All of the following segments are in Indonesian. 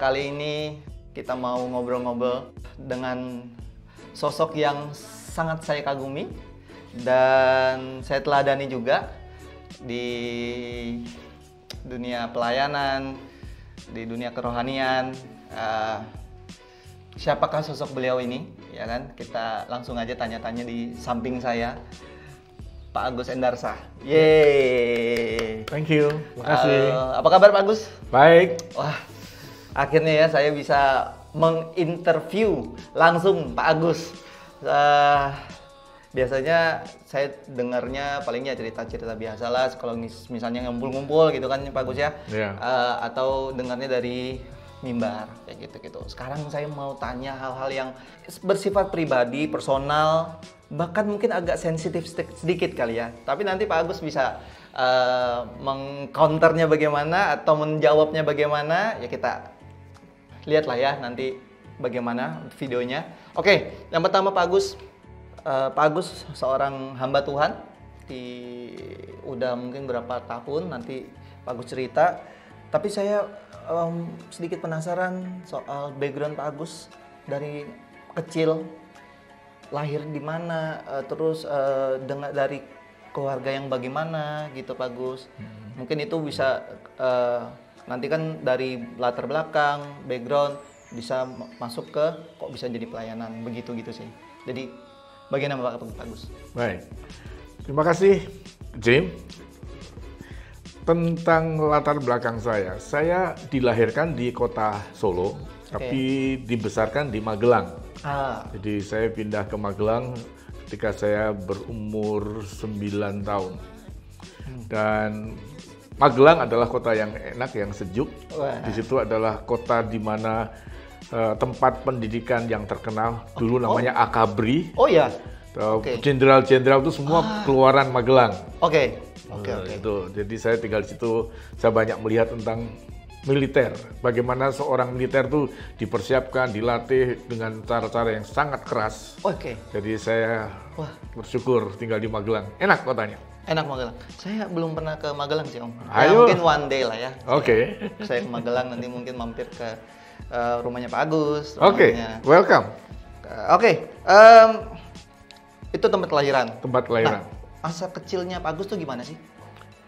Kali ini kita mau ngobrol-ngobrol dengan sosok yang sangat saya kagumi dan saya teladani juga di dunia pelayanan, di dunia kerohanian. Siapakah sosok beliau ini? Ya kan? Kita langsung aja tanya-tanya di samping saya. Pak Agus Endarsah. Yeay. Thank you. Makasih. Apa kabar Pak Agus? Baik. Wah, akhirnya ya saya bisa menginterview langsung Pak Agus. Biasanya saya dengarnya palingnya cerita-cerita biasa lah, kalau misalnya ngumpul-ngumpul gitu kan Pak Agus ya. Yeah. Atau dengarnya dari mimbar kayak gitu-gitu. Sekarang saya mau tanya hal-hal yang bersifat pribadi, personal, bahkan mungkin agak sensitif sedikit kali ya. Tapi nanti Pak Agus bisa mengcounternya bagaimana atau menjawabnya bagaimana, ya kita lihatlah ya nanti bagaimana videonya. Oke, yang pertama Pak Agus. Pak Agus seorang hamba Tuhan, udah mungkin berapa tahun nanti Pak Agus cerita. Tapi saya sedikit penasaran soal background Pak Agus dari kecil, lahir di mana, terus dari keluarga yang bagaimana gitu Pak Agus. Mungkin itu bisa nanti kan dari latar belakang, background bisa masuk ke kok bisa jadi pelayanan begitu gitu sih. Jadi bagaimana Pak Agus? Baik. Terima kasih, Jim. Tentang latar belakang saya dilahirkan di kota Solo, tapi dibesarkan di Magelang. Jadi saya pindah ke Magelang ketika saya berumur 9 tahun. Dan Magelang adalah kota yang enak, yang sejuk. Di situ adalah kota di mana tempat pendidikan yang terkenal. Dulu namanya Akabri. Oh ya. Jenderal-jenderal itu semua keluaran Magelang. Oke. Itu. Jadi saya tinggal di situ, saya banyak melihat tentang militer. Bagaimana seorang militer tuh dipersiapkan, dilatih dengan cara-cara yang sangat keras. Jadi saya bersyukur tinggal di Magelang. Enak kotanya. Enak Magelang. Saya belum pernah ke Magelang sih Om. Ayo. Ya, mungkin one day lah ya. Saya ke Magelang nanti mungkin mampir ke rumahnya Pak Agus. Welcome. Itu tempat kelahiran. Tempat kelahiran. Nah, masa kecilnya Pak Agus tuh gimana sih?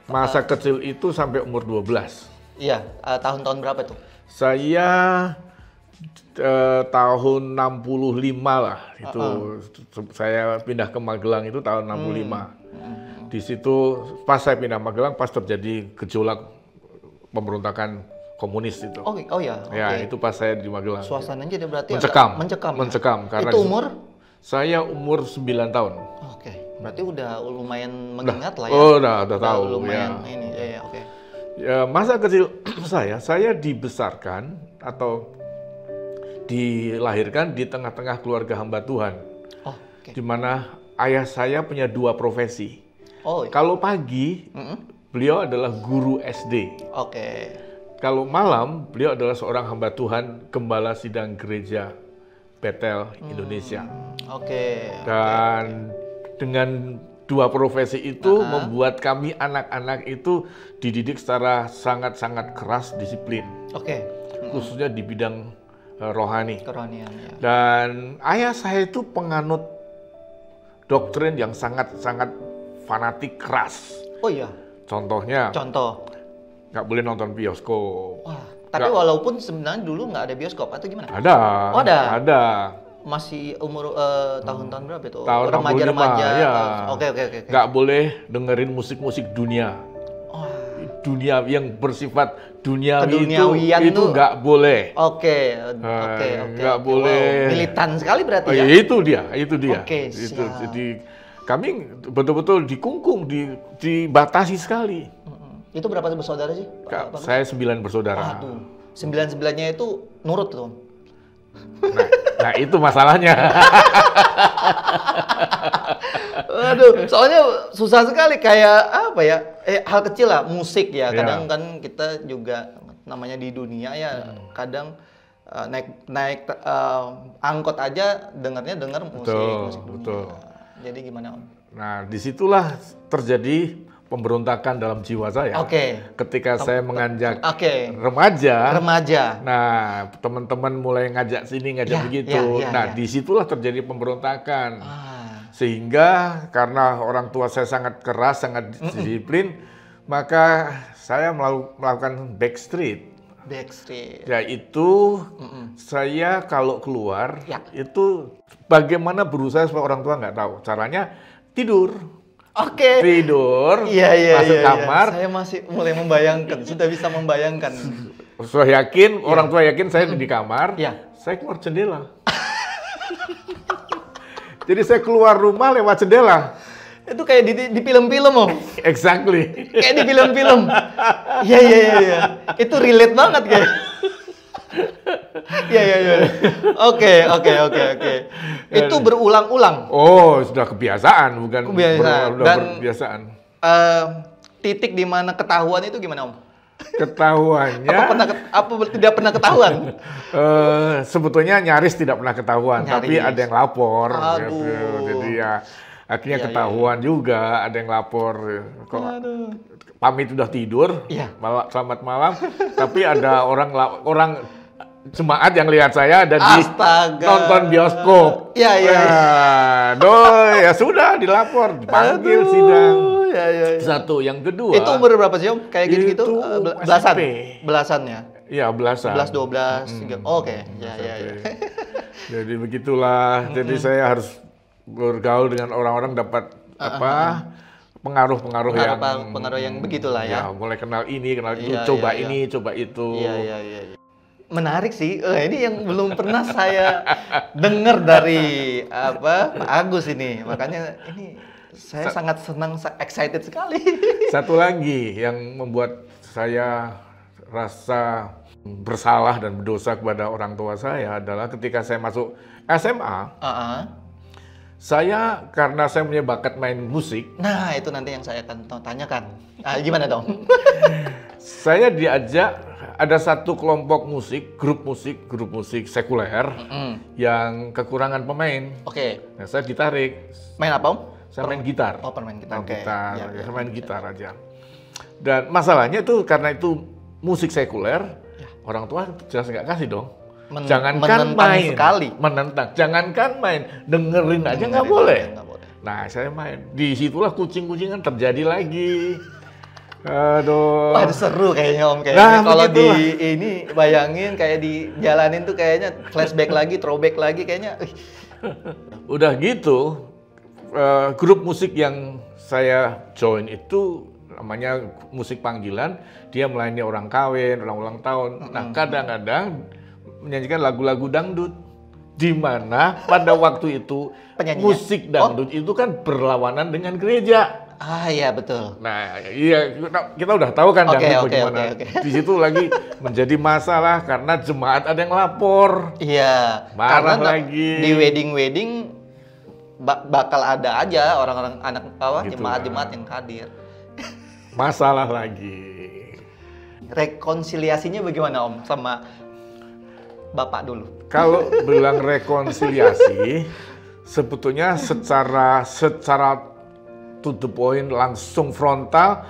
Masa kecil itu sampai umur 12. Iya, tahun-tahun berapa tuh? Saya tahun 65 lah. Itu saya pindah ke Magelang itu tahun 65. Di situ pas saya pindah Magelang pas terjadi gejolak pemberontakan komunis itu. Ya, itu pas saya di Magelang. Suasananya jadi berarti mencekam karena itu umur? Saya umur 9 tahun. Berarti udah lumayan mengingat lah ya. Udah tahu lumayan ya. Ini Ya, masa kecil saya dibesarkan atau dilahirkan di tengah-tengah keluarga hamba Tuhan. Di mana ayah saya punya 2 profesi. Kalau pagi, beliau adalah guru SD. Kalau malam, beliau adalah seorang hamba Tuhan, gembala sidang gereja Betel Indonesia. Dan dengan 2 profesi itu membuat kami anak-anak itu dididik secara sangat-sangat keras, disiplin. Khususnya di bidang rohani. Kerohanian, ya. Dan ayah saya itu penganut doktrin yang sangat-sangat fanatik keras. Contohnya? Nggak boleh nonton bioskop. Tapi walaupun sebenarnya dulu nggak ada bioskop atau gimana? Ada. Masih umur tahun-tahun berapa itu? Tahun remaja-remaja. Ya. Oke. Nggak boleh dengerin musik-musik dunia. Dunia yang bersifat duniawi itu nggak boleh. Nggak boleh. Militan sekali berarti ya? Itu dia. Jadi kami betul-betul dikungkung, dibatasi sekali. Itu berapa bersaudara sih? Saya 9 bersaudara. 9-9-nya itu nurut tuh. Nah itu masalahnya. Soalnya susah sekali kayak apa ya? Hal kecil lah, musik ya. Kadang kan kita juga namanya di dunia ya. Kadang naik angkot aja dengar musik dunia. Jadi gimana Om? Nah disitulah terjadi pemberontakan dalam jiwa saya. Ketika saya menganjak remaja. Nah, teman-teman mulai ngajak sini, ngajak begitu. Disitulah terjadi pemberontakan. Sehingga karena orang tua saya sangat keras, sangat disiplin, maka saya melakukan backstreet. Yaitu saya kalau keluar itu bagaimana berusaha supaya orang tua nggak tahu. Caranya tidur. Tidur, masuk kamar. Saya masih mulai membayangkan, sudah bisa membayangkan. Saya yakin, orang tua yakin saya di kamar, saya keluar jendela. Jadi saya keluar rumah lewat jendela. Itu kayak di film-film, Om. Exactly. Kayak di film-film. Iya. Itu relate banget kayak. Iya. Oke. Itu berulang-ulang. Oh, sudah kebiasaan, bukan kebiasaan. Titik di mana ketahuan itu gimana, Om? Ketahuannya apa tidak pernah ketahuan? Sebetulnya nyaris tidak pernah ketahuan, tapi ada yang lapor. Gitu. Jadi ya akhirnya ketahuan juga, ada yang lapor. Kok pamit sudah tidur, selamat malam, tapi ada orang jemaat yang lihat saya dan nonton bioskop. Ya sudah dilapor, dipanggil sidang. Satu, yang kedua. Itu umur berapa sih, Om? Kayak gitu-gitu? Belasannya? Iya, belasan. 11, 12. Oke. Jadi begitulah. Jadi saya harus bergaul dengan orang-orang dapat pengaruh-pengaruh yang begitulah ya. Mulai kenal ini, kenal itu, coba ini, coba itu. Iya. Menarik sih. Ini yang belum pernah saya dengar dari Pak Agus ini. Makanya ini saya sangat senang, excited sekali. Satu lagi yang membuat saya rasa bersalah dan berdosa kepada orang tua saya adalah ketika saya masuk SMA. Saya, karena saya punya bakat main musik. Nah, itu nanti yang saya akan tanyakan. Gimana dong? Saya diajak, ada satu kelompok musik, grup musik sekuler yang kekurangan pemain. Nah, saya ditarik. Main apa, Om? Saya main gitar. Main gitar. Saya main gitar aja. Dan masalahnya itu karena itu musik sekuler, orang tua jelas nggak kasih dong. Jangankan main, menentang. Jangankan main, dengerin aja nggak boleh. Nah, saya main. Disitulah kucing-kucingan terjadi lagi. Aduh. Wah, itu seru kayaknya, Om. Kalau ini bayangin kayak dijalanin tuh kayaknya flashback lagi, throwback lagi kayaknya. Udah gitu. Grup musik yang saya join itu namanya musik panggilan, dia melayani orang kawin, orang ulang tahun. Nah, kadang-kadang menyanyikan lagu-lagu dangdut, di mana pada waktu itu musik dangdut itu kan berlawanan dengan gereja. Iya betul. Nah, iya kita udah tahu kan dangdut bagaimana. Di situ lagi menjadi masalah karena jemaat ada yang lapor. Iya. Marah lagi. Di wedding bakal ada aja orang-orang jemaat-jemaat yang hadir. Masalah lagi. Rekonsiliasinya bagaimana, Om, sama Bapak dulu? Kalau bilang rekonsiliasi, sebetulnya secara to the point, langsung frontal,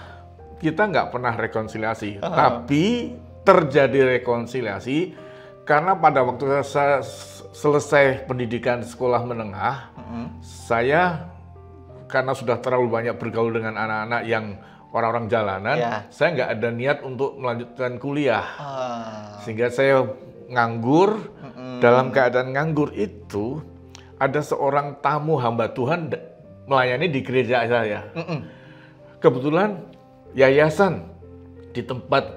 kita nggak pernah rekonsiliasi. Tapi terjadi rekonsiliasi karena pada waktu saya selesai pendidikan sekolah menengah, saya karena sudah terlalu banyak bergaul dengan anak-anak yang orang-orang jalanan, saya nggak ada niat untuk melanjutkan kuliah. Sehingga saya nganggur. Dalam keadaan nganggur itu, ada seorang tamu hamba Tuhan melayani di gereja saya. Kebetulan yayasan di tempat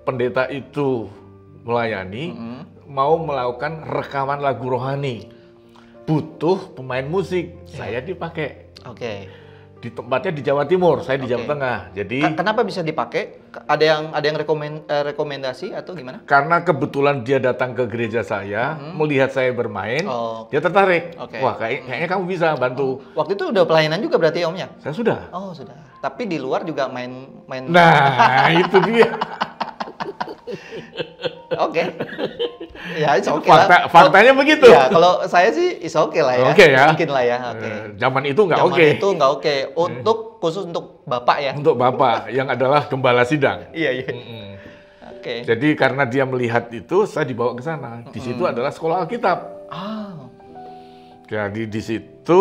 pendeta itu melayani, mau melakukan rekaman lagu rohani. Butuh pemain musik, saya dipakai. Di tempatnya di Jawa Timur, saya di Jawa Tengah. Jadi kenapa bisa dipakai? Ada yang rekomendasi atau gimana? Karena kebetulan dia datang ke gereja saya, melihat saya bermain, dia tertarik. Wah, kayaknya kamu bisa bantu. Waktu itu udah pelayanan juga berarti, Om, ya? Saya sudah. Oh, sudah. Tapi di luar juga main. Nah, itu dia. Ya, faktanya begitu. Ya, kalau saya sih is okay lah ya. Ya. Mungkin lah ya. Zaman itu nggak oke. Zaman itu nggak oke. Untuk khusus untuk Bapak ya? Untuk Bapak yang adalah gembala sidang. Iya, iya. Oke. Jadi karena dia melihat itu, saya dibawa ke sana. Di situ adalah sekolah Alkitab. Jadi di situ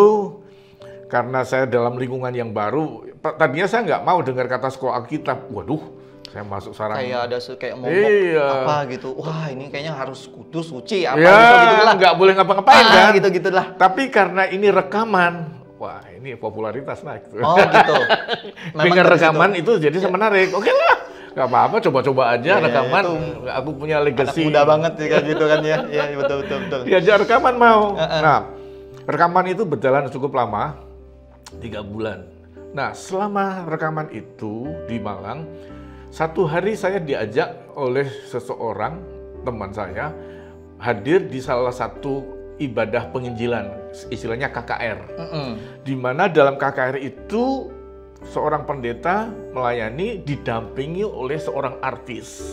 karena saya dalam lingkungan yang baru, tadinya saya nggak mau dengar kata sekolah Alkitab. Waduh, saya masuk sarang. Kayak ada kayak momok apa gitu. Wah, ini kayaknya harus kudus, suci apa gitu lah. Nggak boleh ngapa-ngapain kan. Gitu-gitulah. Tapi karena ini rekaman, wah ini popularitas naik. Oh gitu. Dengan rekaman itu jadi menarik. Oke lah, nggak apa-apa, coba-coba aja rekaman. Aku punya legacy. Mudah banget sih kan gitu kan ya. Iya betul. Diajak rekaman mau. Nah, rekaman itu berjalan cukup lama, 3 bulan. Nah, selama rekaman itu di Malang, satu hari saya diajak oleh seseorang, teman saya, hadir di salah satu ibadah penginjilan, istilahnya KKR. Di mana dalam KKR itu, seorang pendeta melayani didampingi oleh seorang artis.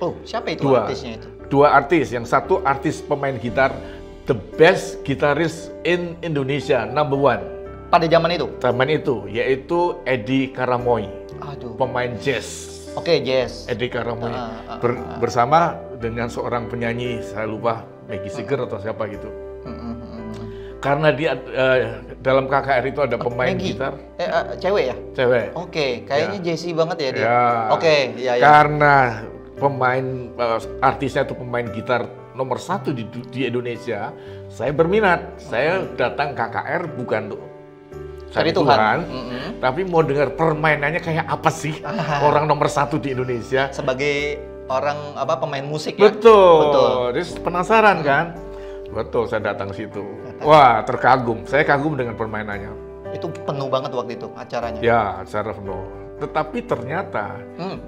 Oh, siapa itu artisnya itu? 2 artis, yang satu artis pemain gitar, the best guitarist in Indonesia, number 1. Pada zaman itu? Zaman itu, yaitu Eddie Karamoy, pemain jazz. Oke, jazz. Eddie Karamoy, bersama dengan seorang penyanyi, saya lupa, Maggie Siger atau siapa gitu. Karena dia dalam KKR itu ada pemain gitar. Cewek ya? Cewek. Oke, kayaknya Jessie banget ya dia. Oke, ya. Karena pemain artisnya itu pemain gitar nomor 1 di Indonesia, saya berminat. Saya datang KKR bukan untuk cari Tuhan, tapi mau dengar permainannya kayak apa sih orang nomor 1 di Indonesia. Sebagai orang pemain musik ya? Betul. Jadi penasaran kan? Betul, saya datang situ. Wah, terkagum. Saya kagum dengan permainannya. Itu penuh banget waktu itu acaranya? Ya, acara penuh. Tetapi ternyata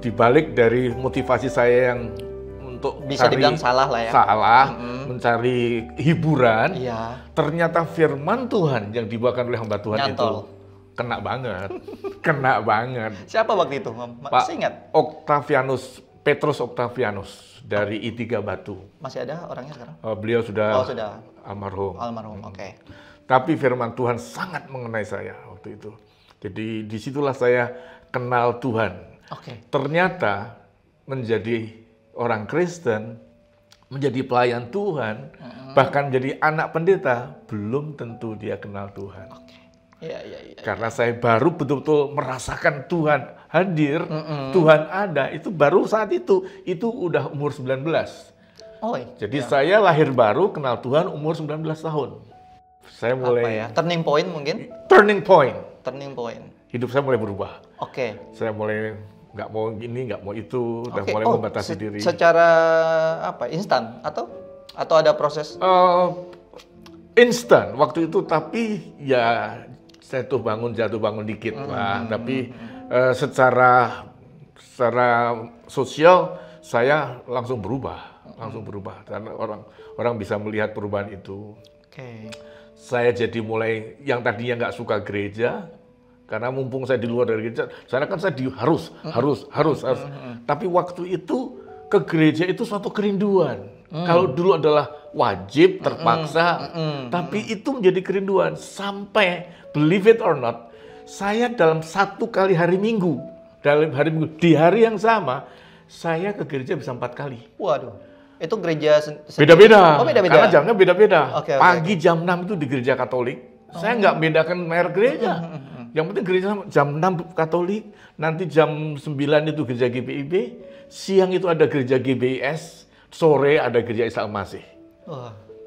dibalik dari motivasi saya yang untuk bisa dibilang salah lah ya. Mencari hiburan. Ternyata firman Tuhan yang dibawakan oleh hamba Tuhan itu kena banget. Kena banget. Siapa waktu itu? Masih ingat? Petrus Octavianus dari I3 Batu. Masih ada orangnya sekarang? Beliau sudah almarhum. Oke. Tapi firman Tuhan sangat mengenai saya waktu itu. Jadi disitulah saya kenal Tuhan. Ternyata menjadi orang Kristen, menjadi pelayan Tuhan, bahkan jadi anak pendeta, belum tentu dia kenal Tuhan. Karena saya baru betul-betul merasakan Tuhan hadir, Tuhan ada, itu baru saat itu udah umur 19. Jadi saya lahir baru, kenal Tuhan umur 19 tahun. Saya mulai... Turning point mungkin? Turning point. Hidup saya mulai berubah. Saya mulai nggak mau ini, nggak mau itu, dan mulai membatasi diri. Secara instan atau ada proses? Instan waktu itu, tapi ya jatuh bangun dikit lah. Tapi secara sosial saya langsung berubah. Karena orang bisa melihat perubahan itu. Saya jadi mulai yang tadinya nggak suka gereja. Karena mumpung saya di luar dari gereja, saya kan saya harus. Tapi waktu itu ke gereja itu suatu kerinduan. Kalau dulu adalah wajib, terpaksa, tapi itu menjadi kerinduan. Sampai, believe it or not, saya dalam 1 kali hari Minggu, di hari yang sama, saya ke gereja bisa 4 kali. Waduh, itu gereja beda-beda. Beda-beda. Karena jamnya beda-beda. Pagi jam 6 itu di gereja Katolik. Saya nggak bedakan merek gereja. Yang penting gereja jam 6 Katolik, nanti jam 9 itu gereja GPIB, siang itu ada gereja GBIS, sore ada gereja Isa Al-Masih.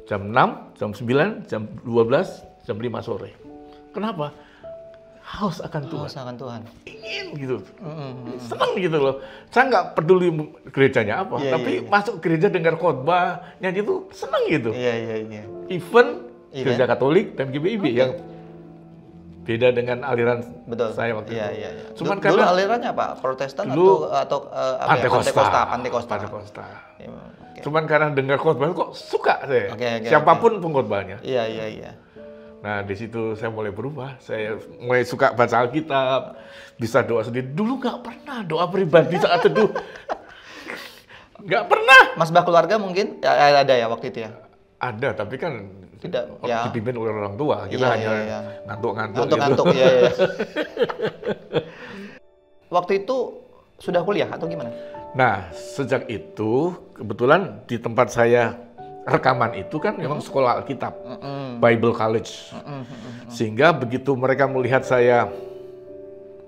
Jam 6, jam 9, jam 12, jam 5 sore. Kenapa? Haus akan Tuhan. Ingin gitu. Senang gitu loh. Saya nggak peduli gerejanya apa, tapi masuk gereja dengar khotbah, nyanyi itu senang gitu. Even gereja Katolik dan GBIB yang beda dengan aliran saya waktu itu. Cuman karena alirannya apa? Protestan atau Pantekosta. Cuman karena dengar khotbah kok suka saya. Siapapun pengkhotbahnya. Nah, di situ saya mulai berubah. Saya mulai suka baca Alkitab, bisa doa sendiri. Dulu nggak pernah doa pribadi saat teduh. Nggak pernah. Masbah keluarga mungkin ada ya waktu itu ya? Ada, tapi kan tidak ya. Dipimpin oleh orang tua. Kita hanya ngantuk-ngantuk gitu. Ngantuk, ya. Waktu itu sudah kuliah atau gimana? Nah, sejak itu kebetulan di tempat saya rekaman itu kan memang sekolah Alkitab, Bible College. Sehingga begitu mereka melihat saya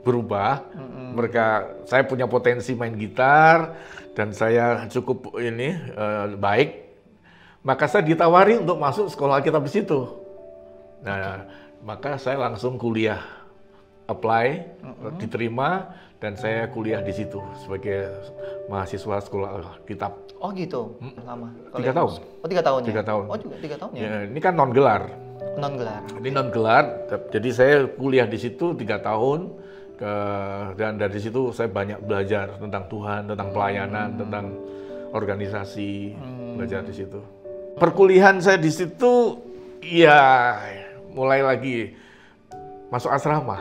berubah, saya punya potensi main gitar dan saya cukup baik, maka saya ditawari untuk masuk sekolah Alkitab di situ. Nah, maka saya langsung kuliah, apply, diterima, dan saya kuliah di situ sebagai mahasiswa sekolah Alkitab. Oh gitu, lama. 3 tahun. Oh 3 tahun ya? 3 tahun. Oh juga 3 tahun ya? Ya, ini kan non-gelar. Non-gelar. Ini non-gelar, jadi saya kuliah di situ 3 tahun, dan dari situ saya banyak belajar tentang Tuhan, tentang pelayanan, tentang organisasi, belajar di situ. Perkuliahan saya di situ, ya mulai lagi masuk asrama.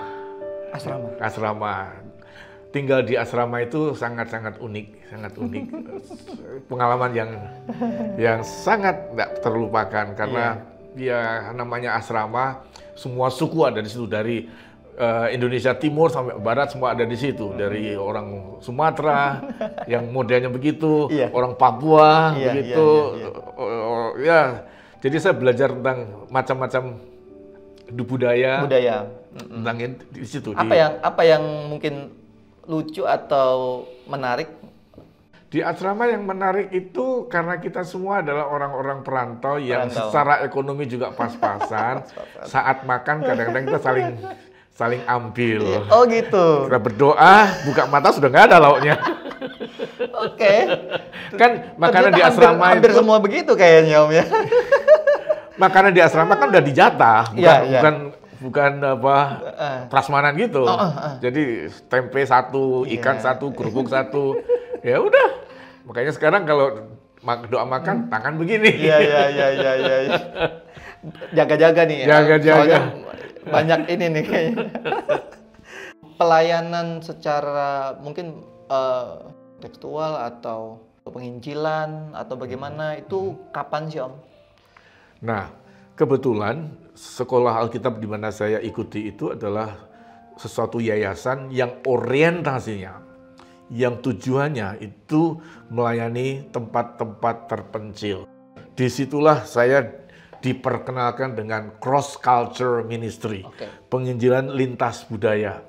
Asrama. Tinggal di asrama itu sangat-sangat unik. Pengalaman yang sangat tidak terlupakan karena ya namanya asrama, semua suku ada di situ, dari Indonesia Timur sampai Barat semua ada di situ, dari orang Sumatera yang modelnya begitu, orang Papua begitu. Ya, jadi saya belajar tentang macam-macam budaya. Tentang di situ. Apa yang mungkin lucu atau menarik? Di asrama yang menarik itu karena kita semua adalah orang-orang perantau yang secara ekonomi juga pas-pasan. Saat makan kadang-kadang kita saling ambil. Oh gitu. Kita berdoa, buka mata sudah nggak ada lauknya. Oke. Kan makanan di asrama hampir semua begitu kayaknya Om ya. Makanan di asrama kan udah dijatah, bukan prasmanan gitu. Jadi tempe 1, ikan 1, kerupuk 1. Ya udah. Makanya sekarang kalau doa makan tangan begini. Iya. Jaga-jaga nih ya. Jaga-jaga. Banyak ini nih kayaknya. Pelayanan secara mungkin tekstual atau penginjilan atau bagaimana itu kapan sih Om? Nah, kebetulan sekolah Alkitab di mana saya ikuti itu adalah sesuatu yayasan yang orientasinya, yang tujuannya itu melayani tempat-tempat terpencil. Disitulah saya diperkenalkan dengan cross culture ministry, penginjilan lintas budaya.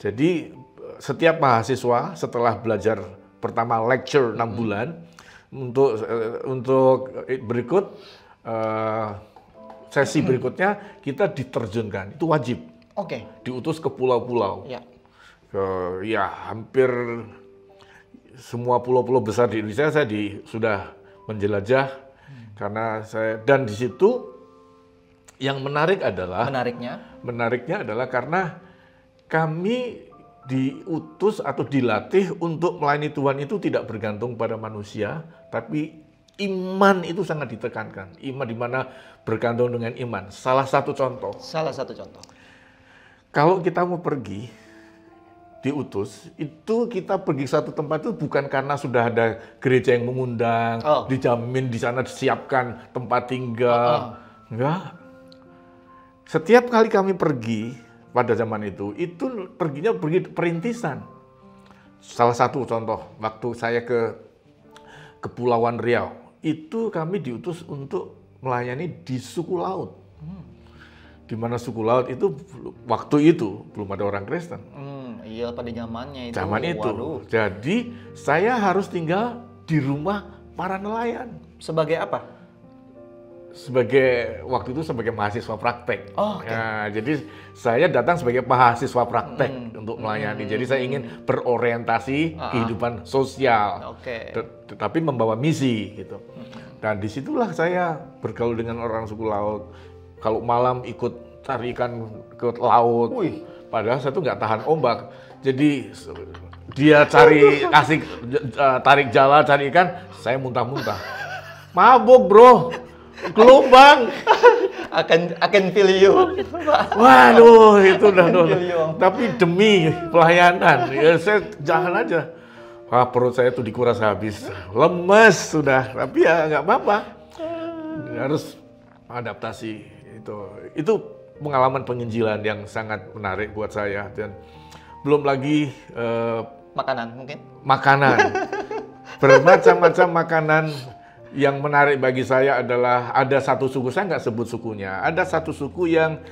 Jadi setiap mahasiswa setelah belajar pertama lecture 6 bulan, untuk berikut sesi berikutnya kita diterjunkan, itu wajib. Diutus ke pulau-pulau. Hampir semua pulau-pulau besar di Indonesia saya sudah menjelajah karena dan di situ yang menariknya adalah karena kami diutus atau dilatih untuk melayani Tuhan itu tidak bergantung pada manusia, tapi iman itu sangat ditekankan. Iman di mana bergantung dengan iman. Salah satu contoh. Kalau kita mau pergi, diutus, itu kita pergi satu tempat itu bukan karena sudah ada gereja yang mengundang, dijamin di sana disiapkan tempat tinggal. Enggak. Setiap kali kami pergi pada zaman itu pergi perintisan. Salah satu contoh, waktu saya ke Kepulauan Riau, itu kami diutus untuk melayani di suku laut. Di mana suku laut itu waktu itu belum ada orang Kristen. Iya, pada zamannya itu. Waduh. Jadi saya harus tinggal di rumah para nelayan. Sebagai apa? Waktu itu sebagai mahasiswa praktek. Nah, jadi saya datang sebagai mahasiswa praktek untuk melayani. Jadi saya ingin berorientasi kehidupan sosial, tetapi membawa misi gitu. Dan disitulah saya bergaul dengan orang suku laut. Kalau malam ikut cari ikan ke laut, padahal saya tuh nggak tahan ombak. Jadi dia tarik jala cari ikan, saya muntah-muntah. Mabuk bro. Gelombang akan feel you. Waduh, itu udah. Tapi demi pelayanan, ya saya jangan aja. Perut saya tuh dikuras habis, lemes sudah. Tapi ya nggak apa-apa. harus adaptasi itu pengalaman penginjilan yang sangat menarik buat saya. Dan belum lagi makanan mungkin? Makanan. Bermacam-macam makanan. Yang menarik bagi saya adalah ada satu suku, saya nggak sebut sukunya, ada satu suku yang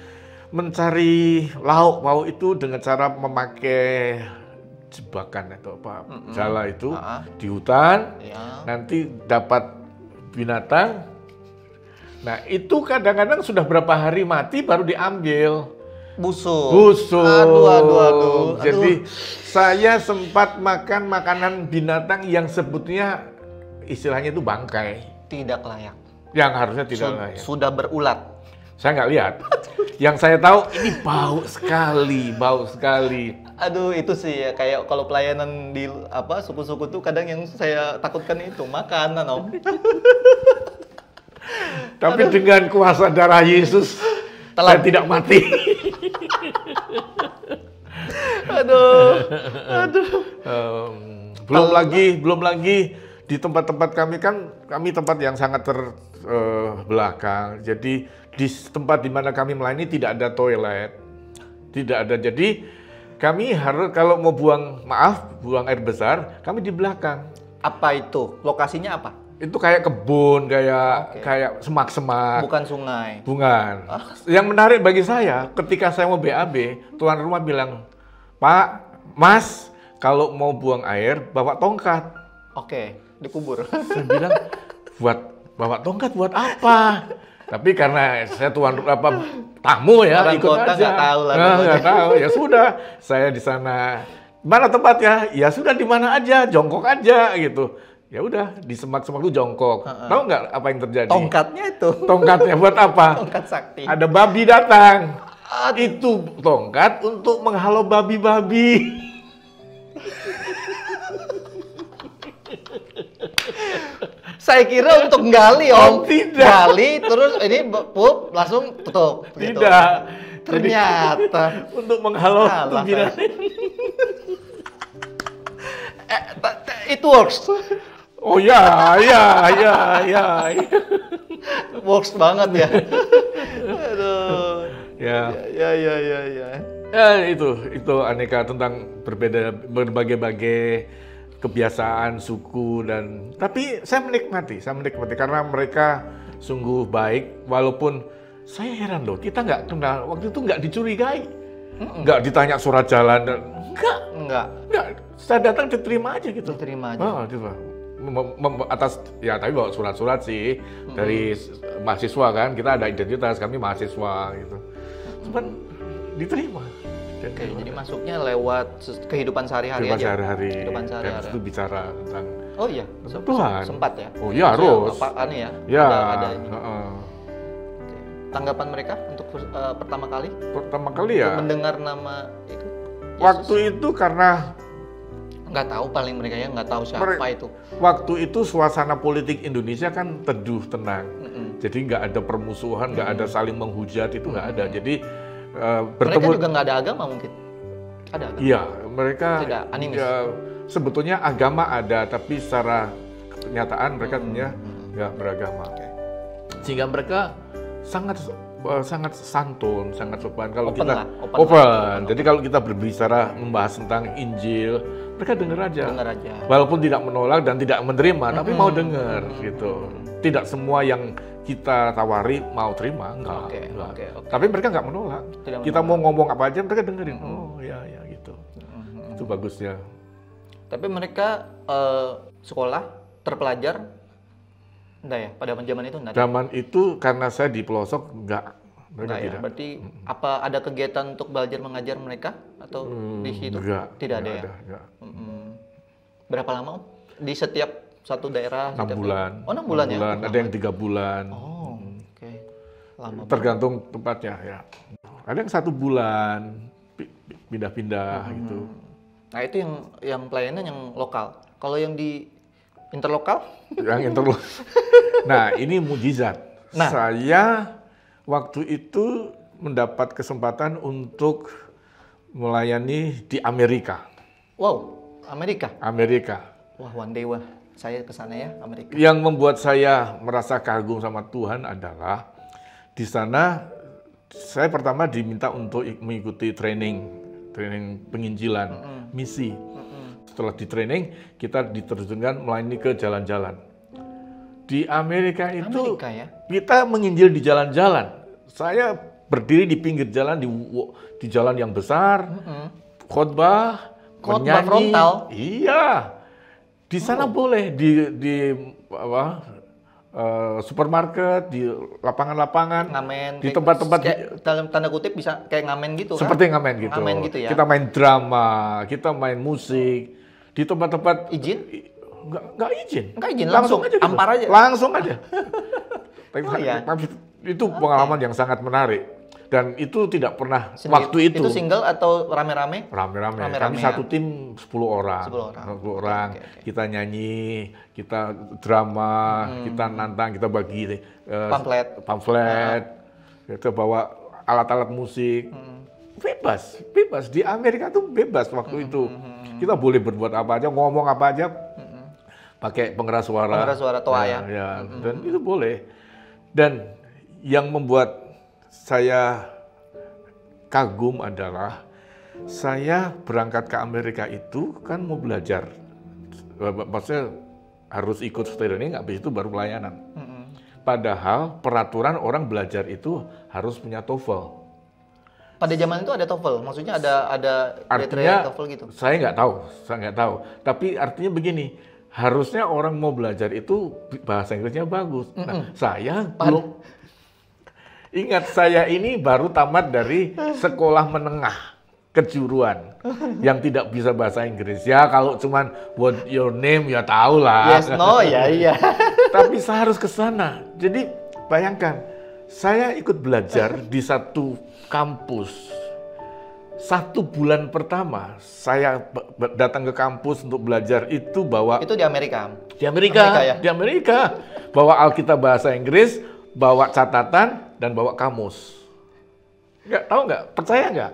mencari lauk pauk itu dengan cara memakai jebakan atau apa, jala itu di hutan, nanti dapat binatang. Nah itu kadang-kadang sudah berapa hari mati baru diambil. Busuk. Aduh. Jadi saya sempat makan makanan binatang yang sebutnya istilahnya itu bangkai. Tidak layak. Yang harusnya tidak layak. Sudah berulat. Saya nggak lihat. Yang saya tahu ini bau sekali. Aduh, itu sih ya kayak kalau pelayanan di suku-suku tuh kadang yang saya takutkan itu makanan, Om. Tapi dengan kuasa darah Yesus, saya tidak mati. Aduh. Belum lagi di tempat-tempat kami tempat yang sangat terbelakang. Jadi di tempat di mana kami melayani tidak ada toilet, tidak ada. Jadi kami harus kalau mau buang air besar, kami di belakang. Apa itu? Lokasinya apa? Itu kayak kebun, kayak semak-semak. Bukan sungai. Bukan. Yang menarik bagi saya, ketika saya mau BAB, tuan rumah bilang, Pak, Mas, kalau mau buang air, bawa tongkat. Oke, dikubur. Saya bilang, bawa tongkat buat apa? Tapi karena saya tamu ya, orang ikut kota aja. Nggak tahu, ya sudah. Saya di sana, mana tempatnya? Ya sudah di mana aja, jongkok aja gitu. Ya udah di semak-semak itu jongkok. Tahu nggak apa yang terjadi? Tongkatnya itu. Tongkatnya buat apa? Tongkat sakti. Ada babi datang. Itu tongkat untuk menghalau babi-babi. Saya kira untuk gali, Om. Tidak. Gali terus ini langsung tutup. Tidak. Gitu. Ternyata untuk menghalau binatang. It works. Oh ya. Works banget ya. Aduh. Ya. Ya itu aneka tentang berbagai-bagai kebiasaan suku tapi saya menikmati karena mereka sungguh baik. Walaupun saya heran loh, kita nggak kenal waktu itu, nggak dicurigai, nggak ditanya surat jalan, enggak. Saya datang diterima aja gitu. Diterima aja. Gitu. Atas ya tapi bawa surat-surat sih dari mahasiswa kan, kita ada identitas, kami mahasiswa gitu. Cuman diterima. Oke, jadi masuknya lewat kehidupan sehari-hari aja. Kehidupan sehari-hari. Itu bicara tentang Tuhan. Sempat ya? Oh iya, harus. Apaan ya? Ya. Ada. Tanggapan mereka untuk pertama kali? Pertama kali ya. Mendengar nama itu. Waktu itu karena nggak tahu, paling mereka ya nggak tahu siapa itu. Waktu itu suasana politik Indonesia kan teduh, tenang. Jadi nggak ada permusuhan, nggak ada saling menghujat, itu nggak ada. Jadi mereka juga nggak ada agama mungkin? Ada agama? Iya, mereka tidak animis. Ya, sebetulnya agama ada, tapi secara kenyataan mereka sebenarnya nggak beragama. Sehingga mereka sangat santun, sangat sopan. Kalau open. Jadi kalau kita berbicara membahas tentang Injil, mereka dengar aja. Walaupun tidak menolak dan tidak menerima, tapi mau dengar gitu. Tidak semua yang kita tawari mau terima, enggak. Tapi mereka nggak menolak. Kita mau ngomong apa aja mereka dengerin. Oh ya gitu. Itu bagusnya. Tapi mereka sekolah terpelajar enggak ya? Pada zaman itu enggak? Zaman itu karena saya di pelosok enggak. Enggak ya? Berarti apa ada kegiatan untuk belajar mengajar mereka atau di situ? Tidak ada ya? Enggak. Berapa lama, Om? Di setiap satu daerah? 6 bulan. Oh, 6 bulan ya? Ada yang 3 bulan. Oh, oke. Lama. Tergantung tempatnya ya. Ada yang 1 bulan, pindah-pindah gitu. Nah itu yang pelayanan yang lokal. Kalau yang di interlokal? Yang interlokal. Nah ini mujizat. Saya waktu itu mendapat kesempatan untuk melayani di Amerika. Wow, Amerika? Amerika. Wah, one day wah. saya ke sana ya, Amerika. Yang membuat saya merasa kagum sama Tuhan adalah di sana saya pertama diminta untuk mengikuti training penginjilan, misi. Setelah di training, kita diterjunkan melayani ke jalan-jalan. Di Amerika itu ya? Kita menginjil di jalan-jalan. Saya berdiri di pinggir jalan di jalan yang besar, khotbah menyanyi. Frontal. Iya. Di sana boleh di supermarket, di lapangan-lapangan, ngamen, di tempat-tempat dalam tanda kutip bisa kayak ngamen gitu seperti kan? Ngamen gitu. Ngamen gitu ya. Kita main drama, kita main musik di tempat-tempat Enggak izin. Langsung aja gitu. Ampar aja. Langsung aja. Ya? Itu pengalaman yang sangat menarik. Dan itu tidak pernah waktu itu. Itu single atau rame-rame? Rame-rame. Kami satu tim 10 orang. 10 orang. Okay. Kita nyanyi, kita drama, kita nantang, kita bagi pamflet. Kita bawa alat-alat musik. Bebas. Di Amerika tuh bebas waktu itu. Kita boleh berbuat apa aja, ngomong apa aja. Pakai pengeras suara. Pengeras suara toa ya. Dan itu boleh. Dan yang membuat saya kagum adalah saya berangkat ke Amerika itu kan mau belajar. Maksudnya harus ikut training, habis itu baru pelayanan. Padahal peraturan orang belajar itu harus punya TOEFL. Pada zaman itu ada TOEFL, maksudnya ada artinya TOEFL gitu. Saya nggak tahu. Tapi artinya begini. Harusnya orang mau belajar itu bahasa Inggrisnya bagus. Nah, saya belum. Ingat, saya ini baru tamat dari sekolah menengah kejuruan yang tidak bisa bahasa Inggris. Ya kalau cuman what your name ya tahu lah. Yes, no, ya iya. Tapi saya harus ke sana. Jadi bayangkan, saya ikut belajar di satu kampus. 1 bulan pertama saya datang ke kampus untuk belajar itu bawa. Itu di Amerika. Di Amerika ya? Di Amerika. Bawa Alkitab bahasa Inggris, bawa catatan dan bawa kamus. Tahu nggak? Percaya nggak?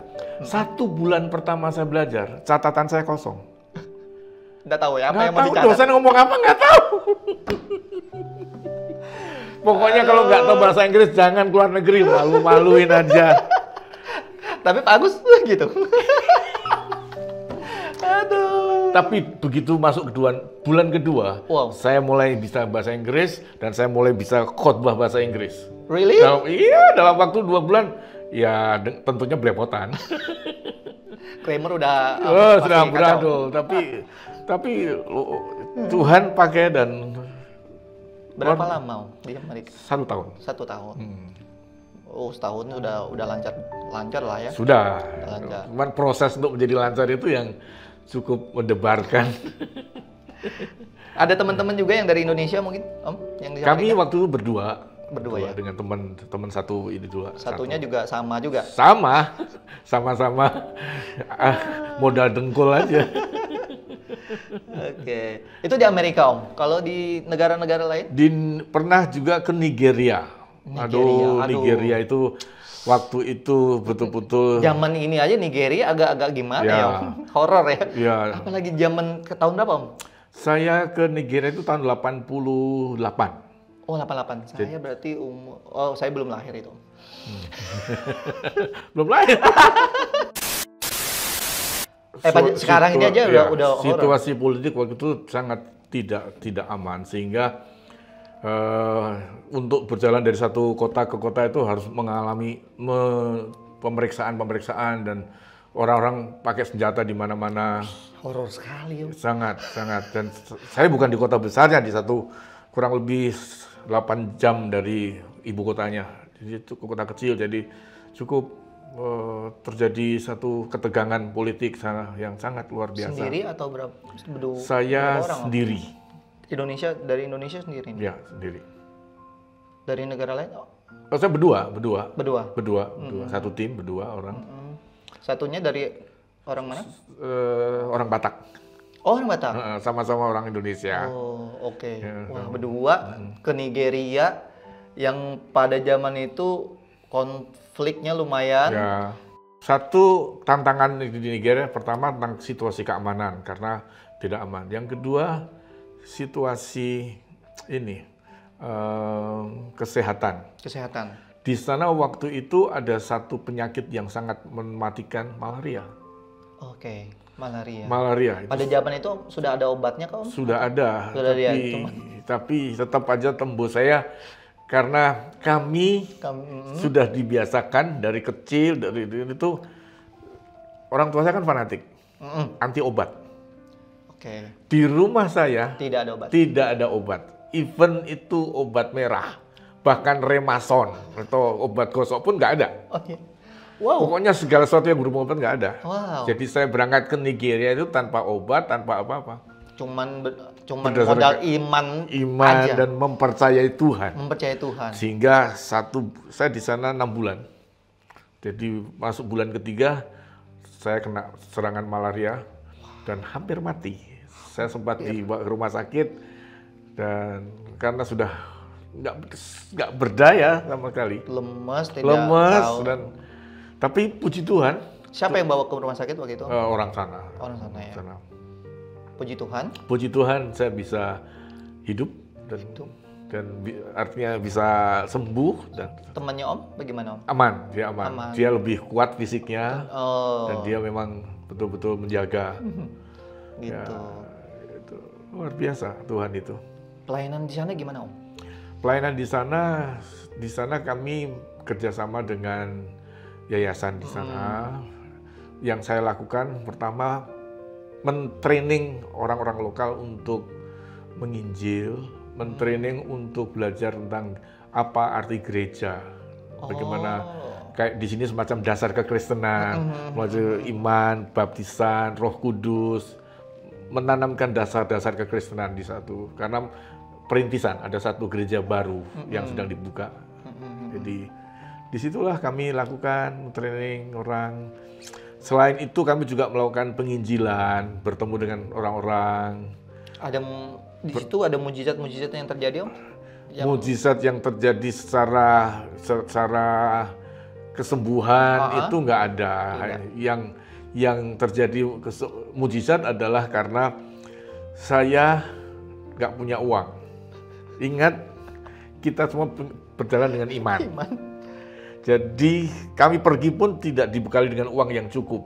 1 bulan pertama saya belajar, catatan saya kosong. Nggak tahu ya apa yang mau dicatat. Dosen ngomong apa nggak tahu. Pokoknya kalau nggak tahu bahasa Inggris jangan keluar negeri, malu-maluin aja. Tapi Pak Agus gitu. Aduh. Tapi begitu masuk bulan kedua, saya mulai bisa bahasa Inggris dan saya mulai bisa khotbah bahasa Inggris. Really? Dalam waktu 2 bulan, ya tentunya belepotan. Kramer udah sudah amburadul, tapi Tuhan pakai dan. Berapa lama di Amerika? 1 tahun. 1 tahun. Setahun udah lancar lah ya. Sudah. Lancar. Cuman proses untuk menjadi lancar itu yang cukup mendebarkan. Ada teman-teman juga yang dari Indonesia mungkin, Om? Yang di Kami waktu itu berdua ya? Dengan teman satu ini dua. Satunya juga sama juga? Sama-sama modal dengkul aja. Oke. Itu di Amerika, Om. Kalau di negara-negara lain? Pernah juga ke Nigeria. Nigeria itu waktu itu betul-betul. Zaman ini aja Nigeria agak-agak gimana ya? Horor ya? Ya. Apalagi zaman ke tahun berapa, Om? Saya ke Nigeria itu tahun 88. Oh, 88. Saya berarti saya belum lahir itu. Belum lahir. Sekarang ini aja udah situasi politik waktu itu sangat tidak aman sehingga untuk berjalan dari satu kota ke kota itu harus mengalami pemeriksaan dan orang-orang pakai senjata di mana-mana. Horor sekali. Sangat. Dan saya bukan di kota besarnya, di satu kurang lebih 8 jam dari ibu kotanya. Jadi itu kota kecil, jadi cukup terjadi satu ketegangan politik sana yang sangat luar biasa. Sendiri atau berapa? Saya sendiri. Dari Indonesia sendiri? Ya, sendiri. Dari negara lain? Saya berdua. Satu tim, berdua orang. Satunya dari orang mana? Orang Batak. Oh, orang Batak? Sama-sama orang Indonesia. Oh, oke. Wah, berdua ke Nigeria yang pada zaman itu konfliknya lumayan. Ya. Satu tantangan di Nigeria, pertama tentang situasi keamanan, karena tidak aman. Yang kedua, situasi ini kesehatan. Kesehatan. Di sana waktu itu ada satu penyakit yang sangat mematikan, malaria. Oke, malaria. Malaria. Pada zaman itu sudah ada obatnya kok? Sudah ada. Sudah tapi tetap aja tembus saya karena kami sudah dibiasakan dari kecil, dari itu orang tua saya kan fanatik, anti obat. Oke. Di rumah saya tidak ada obat. Tidak ada obat. Even itu obat merah, bahkan Remason atau obat gosok pun nggak ada. Oke. Wow. Pokoknya segala sesuatu yang berupa obat nggak ada. Wow. Jadi saya berangkat ke Nigeria itu tanpa obat, tanpa apa-apa. Cuman modal iman aja. Dan mempercayai Tuhan. Mempercayai Tuhan. Sehingga saya di sana 6 bulan. Jadi masuk bulan ketiga saya kena serangan malaria dan hampir mati. Saya sempat dibawa ke rumah sakit dan karena sudah nggak berdaya sama sekali. Lemas, tahu. Tapi puji Tuhan. Siapa yang bawa ke rumah sakit waktu itu? Orang sana. Orang sana ya. Puji Tuhan. Puji Tuhan saya bisa hidup dan artinya bisa sembuh. Dan temannya Om bagaimana Om? Aman. Dia lebih kuat fisiknya dan dia memang betul-betul menjaga. Gitu. Ya, itu luar biasa Tuhan itu. Pelayanan di sana gimana Om? Pelayanan di sana kami kerjasama dengan yayasan di sana. Yang saya lakukan pertama mentraining orang-orang lokal untuk menginjil, mentraining untuk belajar tentang apa arti gereja, bagaimana kayak di sini semacam dasar kekristenan, mulai iman, baptisan, Roh Kudus, menanamkan dasar-dasar kekristenan di satu, karena perintisan ada satu gereja baru yang sedang dibuka. Jadi disitulah kami lakukan training orang. Selain itu kami juga melakukan penginjilan, bertemu dengan orang-orang. Di situ ada mujizat-mujizat yang terjadi Om? Mujizat yang terjadi secara kesembuhan itu nggak ada. Yang terjadi mujizat adalah karena saya nggak punya uang. Ingat, kita semua berjalan dengan iman. Jadi kami pergi pun tidak dibekali dengan uang yang cukup.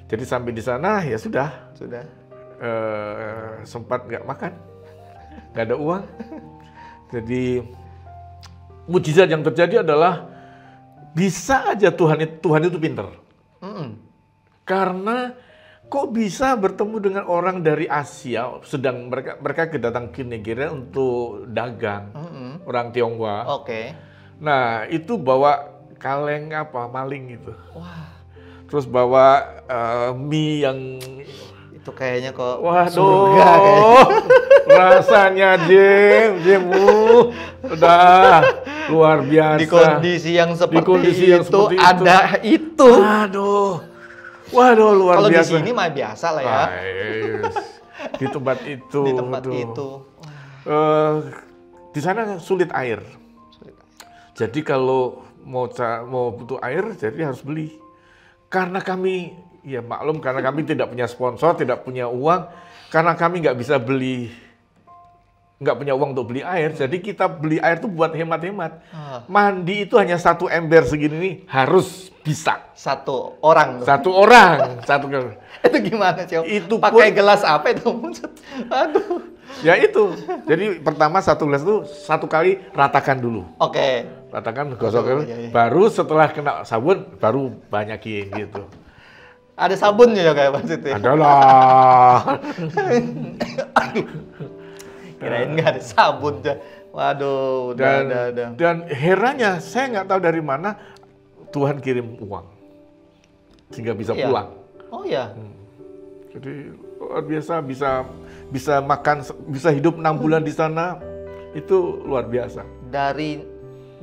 Jadi sampai di sana ya sudah. Sempat nggak makan, nggak ada uang. Jadi mujizat yang terjadi adalah bisa aja Tuhan itu pinter. Karena kok bisa bertemu dengan orang dari Asia, sedang mereka kedatang ke Nigeria untuk dagang, orang Tionghoa. Nah, itu bawa kaleng maling gitu. Wah. Terus bawa mie yang itu kayaknya kok surga kayaknya. Rasanya Jemu udah luar biasa. Di kondisi yang seperti itu ada itu. Waduh luar biasa. Kalau di sini mah biasa lah ya. Di tempat itu. Di tempat itu. Di sana sulit air. Jadi kalau mau butuh air, jadi harus beli. Karena kami, ya maklum, karena kami tidak punya sponsor, tidak punya uang, karena kami nggak punya uang untuk beli air, jadi kita beli air itu buat hemat-hemat. Mandi itu hanya 1 ember segini nih, harus bisa. Satu orang. Itu gimana sih? Itu pakai gelas apa itu? Aduh. Ya itu. Jadi pertama 1 gelas itu 1 kali ratakan dulu. Ratakan, gosok, baru setelah kena sabun, baru banyakin gitu. Ada sabunnya ya kayak maksudnya? Ada lah. Aduh. Kirain nggak ada sabun. Waduh, dan herannya, saya nggak tahu dari mana Tuhan kirim uang. Sehingga bisa pulang. Oh iya? Jadi luar biasa, bisa makan, bisa hidup 6 bulan di sana, itu luar biasa. Dari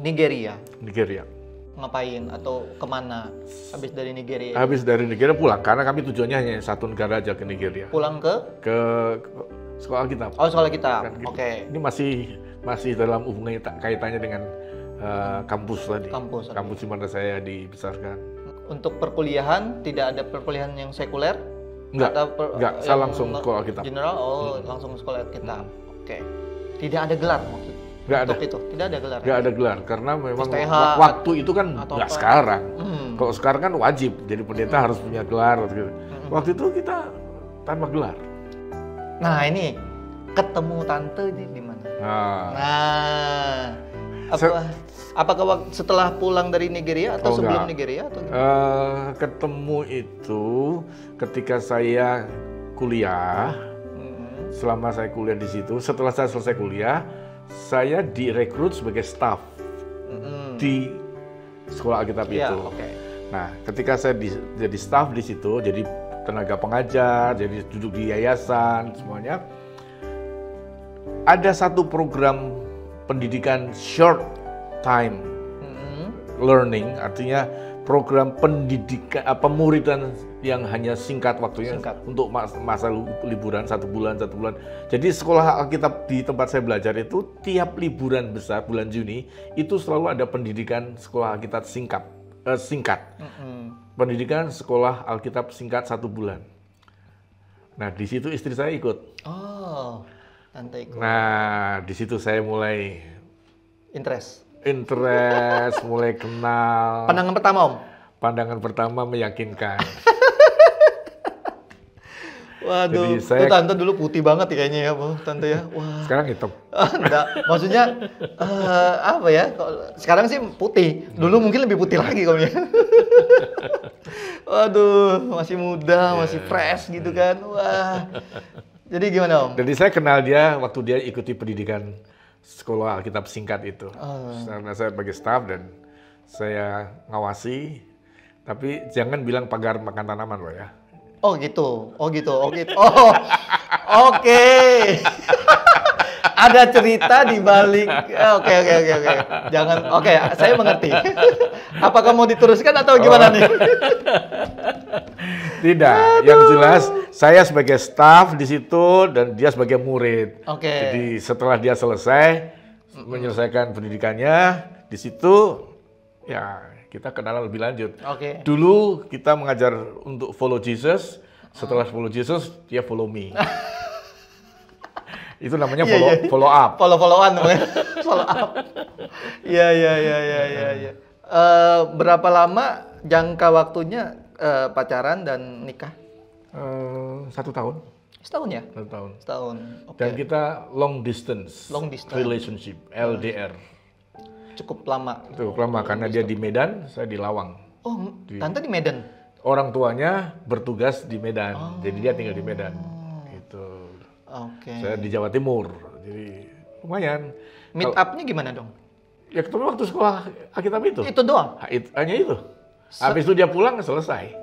Nigeria? Nigeria. Ngapain atau kemana habis dari Nigeria? Habis dari Nigeria pulang, karena kami tujuannya hanya 1 negara aja, ke Nigeria. Pulang ke sekolah kita. Oh, sekolah kita. Oke. Ini masih dalam hubungannya kaitannya dengan kampus tadi. Kampus di mana saya dibesarkan. Untuk perkuliahan, tidak ada perkuliahan yang sekuler? Enggak, saya langsung sekolah Alkitab. General, langsung sekolah Alkitab. Oke. Tidak ada gelar waktu itu. Tidak ada gelar. Enggak ada gelar karena memang waktu itu kan enggak sekarang. Kalau sekarang kan wajib jadi pendeta harus punya gelar gitu. Waktu itu kita tanpa gelar. Nah, ini ketemu tante di mana? Apakah setelah pulang dari Nigeria atau sebelum Nigeria atau ketemu itu ketika saya kuliah. Selama saya kuliah di situ, setelah saya selesai kuliah, saya direkrut sebagai staff di sekolah Alkitab itu. Nah, ketika saya jadi staff di situ, jadi tenaga pengajar, jadi duduk di yayasan, semuanya, ada satu program pendidikan short time learning, artinya program pendidikan pemuridan yang hanya singkat waktunya untuk masa liburan 1 bulan. Jadi sekolah Alkitab di tempat saya belajar itu tiap liburan besar bulan Juni itu selalu ada pendidikan sekolah Alkitab singkat. Pendidikan sekolah Alkitab singkat 1 bulan. Nah, di situ istri saya ikut. Oh, tante ikut. Nah, di situ saya mulai interest, mulai kenal. Pandangan pertama, Om? Pandangan pertama meyakinkan. Waduh, jadi tante dulu putih banget ya kayaknya ya, tante ya. Wah. Sekarang hitam. Enggak, maksudnya apa ya? Sekarang sih putih. Dulu mungkin lebih putih lagi kamunya. Waduh, masih muda, masih fresh gitu kan. Wah. Jadi gimana, Om? Jadi saya kenal dia waktu dia ikuti pendidikan sekolah Alkitab singkat itu. Karena saya sebagai staff dan saya ngawasi, tapi jangan bilang pagar makan tanaman loh ya. Oh gitu. Oh, oke. Ada cerita di balik. Oke. Jangan. Oke, saya mengerti. Apakah mau diteruskan atau gimana nih? Tidak. Yang jelas saya sebagai staff di situ dan dia sebagai murid. Jadi setelah dia selesai menyelesaikan pendidikannya di situ, ya kita kenalan lebih lanjut. Dulu kita mengajar untuk follow Jesus. Setelah follow Jesus, dia follow me. Itu namanya follow up. Follow-an namanya. Follow up. Iya. Berapa lama jangka waktunya pacaran dan nikah? 1 tahun. Setahun ya? 1 tahun. Setahun. Dan kita long distance relationship, LDR. Cukup lama karena dia di Medan, saya di Lawang. Oh, tante di Medan? Orang tuanya bertugas di Medan, jadi dia tinggal di Medan. Gitu. Saya di Jawa Timur, jadi lumayan. Meet up-nya gimana dong? Ya ketemu waktu sekolah Alkitab itu. Itu doang? Hanya itu. Habis itu dia pulang, selesai.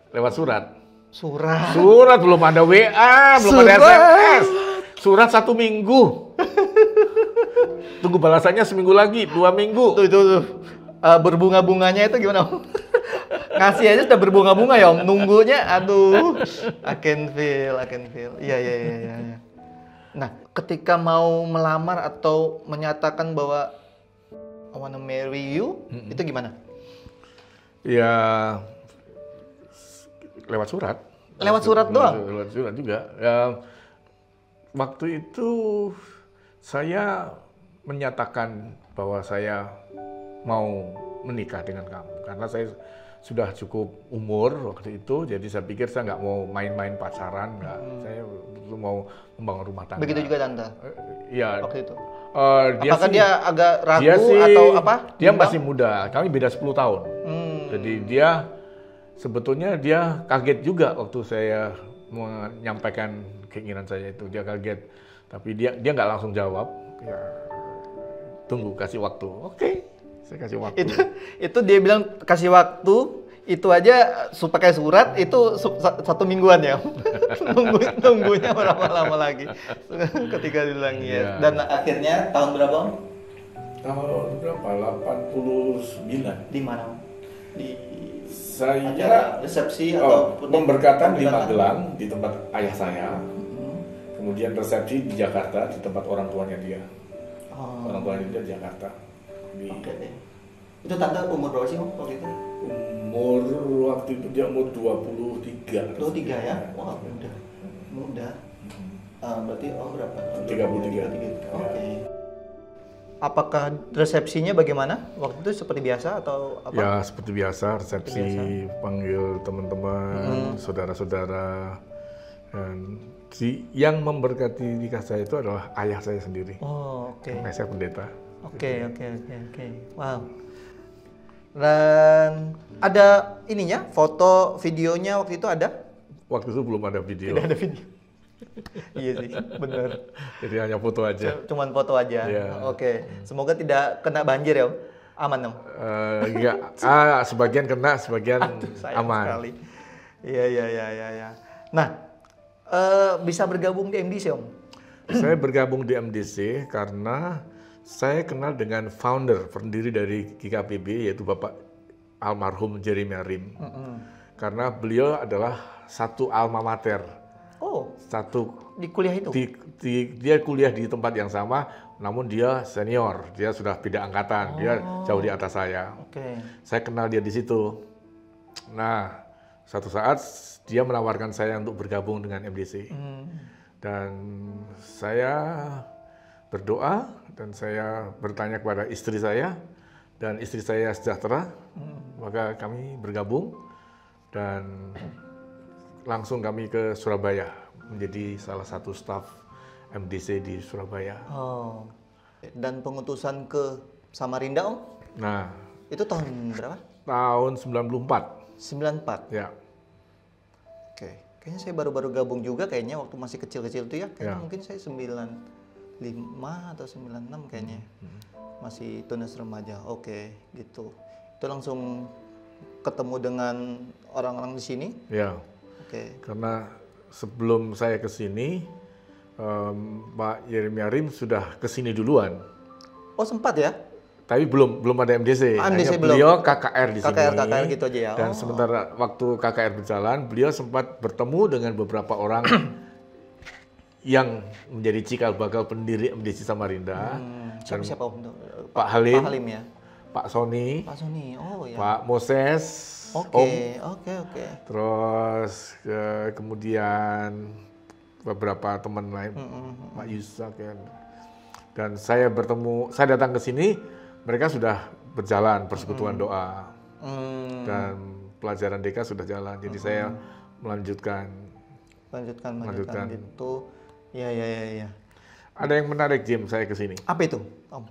Lewat surat. Surat, belum ada WA, belum ada SMS. Surat 1 minggu. Tunggu balasannya seminggu lagi, 2 minggu. Tuh. Berbunga-bunganya itu gimana, Om? Ngasih aja sudah berbunga-bunga ya, Om. Nunggunya, aduh. I can feel. Iya. Nah, ketika mau melamar atau menyatakan bahwa I wanna marry you, itu gimana? Ya, lewat surat. Lewat surat doang? Lewat surat juga. Ya, waktu itu saya menyatakan bahwa saya mau menikah dengan kamu karena saya sudah cukup umur waktu itu, jadi saya pikir saya nggak mau main-main pacaran, nggak. Saya mau membangun rumah tangga. Begitu juga tante? Iya. Waktu itu? Apakah dia agak ragu dia atau apa? Dia masih muda, kami beda 10 tahun. Jadi dia sebetulnya dia kaget juga waktu saya menyampaikan keinginan saya itu, dia kaget. Tapi dia nggak langsung jawab. Ya, tunggu, kasih waktu. Oke, saya kasih waktu. Itu dia bilang kasih waktu, itu aja pakai surat itu 1 mingguan ya. Nunggunya berapa lama lagi ketika bilang ya. Dan akhirnya tahun berapa, Om? Tahun berapa? 89. Di mana? Di saya resepsi atau pemberkatan di Magelang di tempat ayah saya. Kemudian resepsi di Jakarta di tempat orang tuanya dia. Orang tuanya dia di Jakarta. Itu tante umur berapa sih Om waktu itu? Umur waktu itu dia umur 23. 23 ya? Wah muda. Berarti berapa? 33. Oke. Apakah resepsinya bagaimana? Waktu itu seperti biasa atau apa? Ya seperti biasa, resepsi panggil teman-teman, saudara-saudara, dan yang memberkati nikah saya itu adalah ayah saya sendiri. Oh, oke. Karena saya pendeta. Oke. Wow. Dan ada ininya, foto, videonya waktu itu ada? Waktu itu belum ada video. Tidak ada video. Iya sih, benar. Jadi hanya foto aja. Cuman foto aja. Yeah. Oke. Semoga tidak kena banjir ya Om. Aman Om? Enggak. Sebagian kena, sebagian aman. Sekali. Iya. Nah, bisa bergabung di MDC Om? Saya bergabung di MDC karena saya kenal dengan founder, pendiri dari GKPB, yaitu Bapak almarhum Jeremy Rim. Karena beliau adalah satu alma mater. Oh, satu di kuliah itu? Dia kuliah di tempat yang sama, namun dia senior, dia sudah beda angkatan, dia jauh di atas saya. Okay. Saya kenal dia di situ. Nah, satu saat dia menawarkan saya untuk bergabung dengan MDC. Dan saya berdoa dan saya bertanya kepada istri saya, dan istri saya sejahtera, maka kami bergabung dan langsung kami ke Surabaya menjadi salah satu staf MDC di Surabaya. Oh, dan pengutusan ke Samarinda Om? Nah, itu tahun berapa? Tahun 94. 94? Ya. Oke, kayaknya saya baru-baru gabung juga kayaknya waktu masih kecil-kecil itu ya. Kayaknya mungkin saya 95 atau 96 kayaknya. Masih tunas remaja. Oke, gitu. Itu langsung ketemu dengan orang-orang di sini? Ya. Oke. Karena sebelum saya ke sini, Pak Jeremy Rim sudah ke sini duluan. Oh, sempat ya? Tapi belum ada MDC. MDC belum. Beliau KKR di sini. KKR gitu aja ya. Dan sementara waktu KKR berjalan, beliau sempat bertemu dengan beberapa orang yang menjadi cikal bakal pendiri MDC Samarinda. Siapa Pak Halim. Pak Halim ya. Pak Sony. Oh ya. Pak Moses. Oke. Terus kemudian beberapa teman lain, Pak Yusak kan. Dan saya datang ke sini, mereka sudah berjalan persekutuan doa dan pelajaran DK sudah jalan. Jadi saya melanjutkan itu. Ya. Ada yang menarik Jim saya ke sini. Apa itu, Om?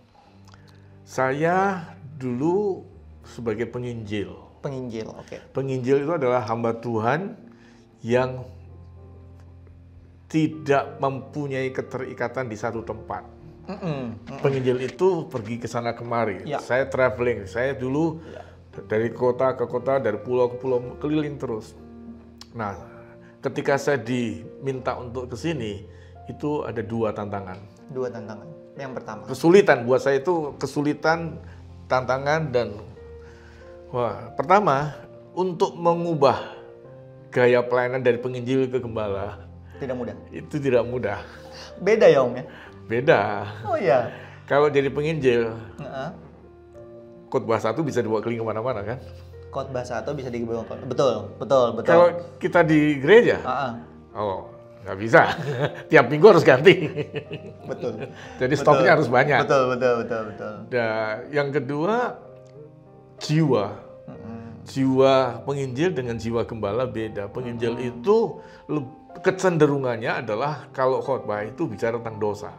Saya dulu sebagai penginjil. Penginjil, oke. Penginjil itu adalah hamba Tuhan yang tidak mempunyai keterikatan di satu tempat. Penginjil itu pergi ke sana kemari. Ya. Saya traveling. Saya dulu dari kota ke kota, dari pulau ke pulau, keliling terus. Nah, ketika saya diminta untuk ke sini, itu ada dua tantangan. Yang pertama. Kesulitan buat saya itu tantangan dan pertama untuk mengubah gaya pelayanan dari penginjil ke gembala. Tidak mudah. Itu tidak mudah. Beda ya Om ya? Beda. Oh iya. Kalau jadi penginjil, khotbah satu bisa dibawa keliling kemana-mana kan? Khotbah satu bisa dibawa betul. Kalau kita di gereja, nggak bisa. Tiap minggu harus ganti. Betul. Jadi stoknya harus banyak. Betul. Dan yang kedua, jiwa penginjil dengan jiwa gembala beda. Penginjil itu kecenderungannya adalah kalau khotbah itu bicara tentang dosa,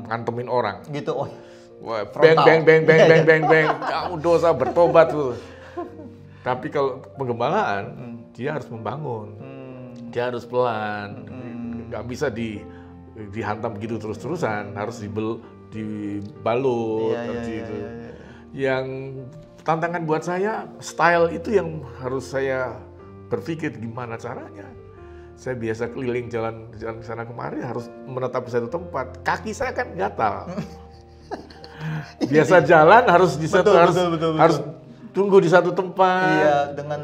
ngantemin orang. Gitu, Wah, bang, kamu dosa bertobat tuh. Tapi kalau penggembalaan, dia harus membangun, dia harus pelan, nggak bisa dihantam begitu terus-terusan, harus dibalut, gitu. Yang tantangan buat saya, style itu yang harus saya berpikir gimana caranya. Saya biasa keliling jalan sana kemari harus menetap di satu tempat. Kaki saya kan gatal. Biasa jalan harus di satu harus tunggu di satu tempat. Iya, dengan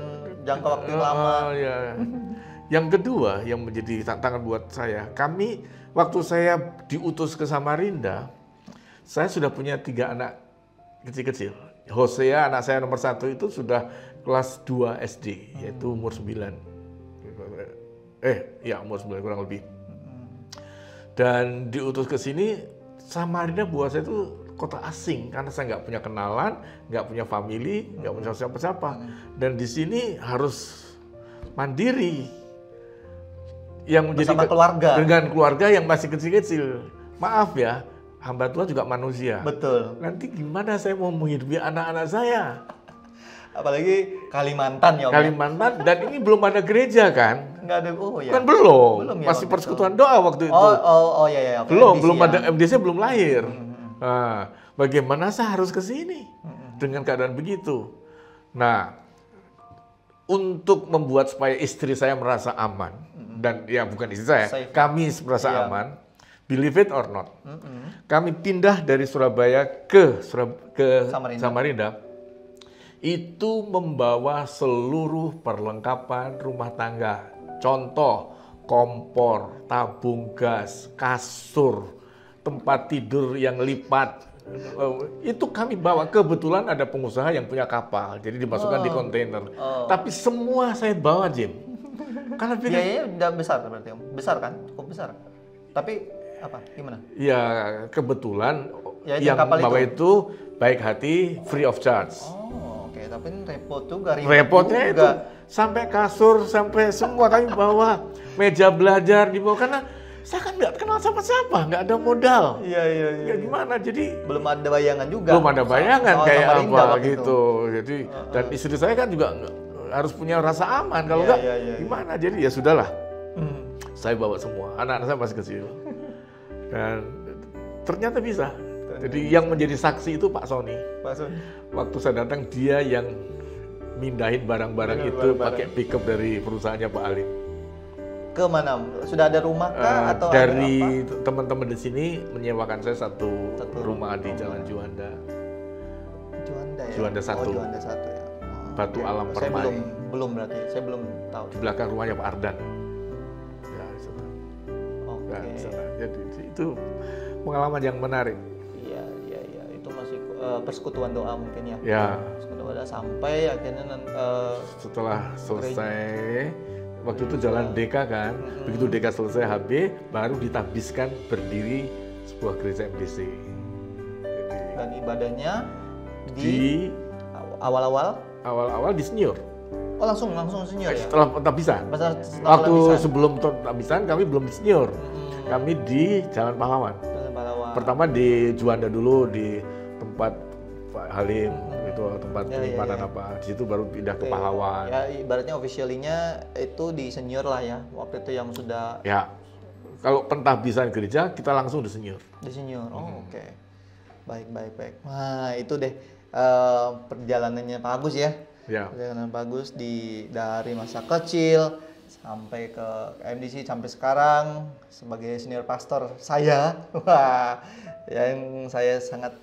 jangka waktu yang lama. Iya. Yang kedua yang menjadi tantangan buat saya, waktu saya diutus ke Samarinda, saya sudah punya 3 anak kecil-kecil Hosea anak saya nomor 1 itu sudah kelas 2 SD, yaitu umur 9. Umur 9 kurang lebih. Dan diutus ke sini, Samarinda buat saya itu kota asing karena saya nggak punya kenalan, nggak punya family, nggak punya siapa-siapa. Dan di sini harus mandiri, yang menjadi bersama keluarga, dengan keluarga yang masih kecil-kecil. Maaf ya, hamba Tuhan juga manusia. Betul. Nanti gimana saya mau menghidupi anak-anak saya? Apalagi Kalimantan ya Om. Kalimantan, dan ini belum ada gereja kan? Nggak ada, ya. Kan belum ya, masih persekutuan doa waktu itu. Ya. Belum ada MDC, belum lahir. Nah, bagaimana saya harus ke sini dengan keadaan begitu? Nah, untuk membuat supaya istri saya merasa aman, dan ya bukan istri saya, kami merasa aman, believe it or not, kami pindah dari Surabaya ke Samarinda, itu membawa seluruh perlengkapan rumah tangga, contoh kompor, tabung gas, kasur, tempat tidur yang lipat, itu kami bawa. Kebetulan ada pengusaha yang punya kapal, jadi dimasukkan di kontainer. Tapi semua saya bawa, Jim. Karena biayanya udah besar berarti, besar kan? Cukup besar. Tapi apa? Gimana? Ya kebetulan yang bawa itu baik hati, free of charge. Oke. Tapi ini repot juga. Repotnya juga. Itu sampai kasur, sampai semua kami bawa. Meja belajar dibawa karena saya kan nggak kenal siapa-siapa, nggak ada modal. Iya. Gimana? Jadi belum ada bayangan juga. Belum ada bayangan kayak apa gitu. Jadi dan istri saya kan juga harus punya rasa aman. Kalau nggak, gimana? Jadi ya sudahlah. Saya bawa semua. Anak-anak saya masih kecil. Dan ternyata bisa. Jadi yang menjadi saksi itu Pak Sony. Waktu saya datang, dia yang mindahin barang-barang itu pakai pickup dari perusahaannya Pak Alim. Ke mana? Sudah ada rumah kah atau dari teman-teman di sini menyewakan saya satu rumah di Jalan Juanda. Juanda ya. Juanda 1. Juanda 1 ya. Batu Alam Permai. Saya belum berarti. Saya belum tahu. Di belakang rumahnya Pak Ardan. Ya, jadi itu pengalaman yang menarik. Iya. Itu masih persekutuan doa mungkin ya. Ya. Persekutuan doa sampai akhirnya setelah selesai. Waktu itu jalan DK kan, begitu DK selesai HB, baru ditabiskan berdiri sebuah gereja MDC. Dan ibadahnya di awal-awal di senior. Oh langsung senior ya? Setelah tabisan. Waktu sebelum tabisan kami belum di senior. Kami di Jalan Pahlawan. Pertama di Juanda dulu, di tempat Pak Halim. Tempat penyimpanan apa, di situ baru pindah ke Pahlawan. Ya ibaratnya officially-nya itu di senior lah ya, waktu itu yang sudah. Ya, kalau pentahbisan gereja kita langsung di senior. Di senior, oke. Baik. Wah itu deh perjalanannya Pak Agus ya. Perjalanan Pak Agus dari masa kecil sampai ke MDC sampai sekarang sebagai senior pastor saya. Wah, yang saya sangat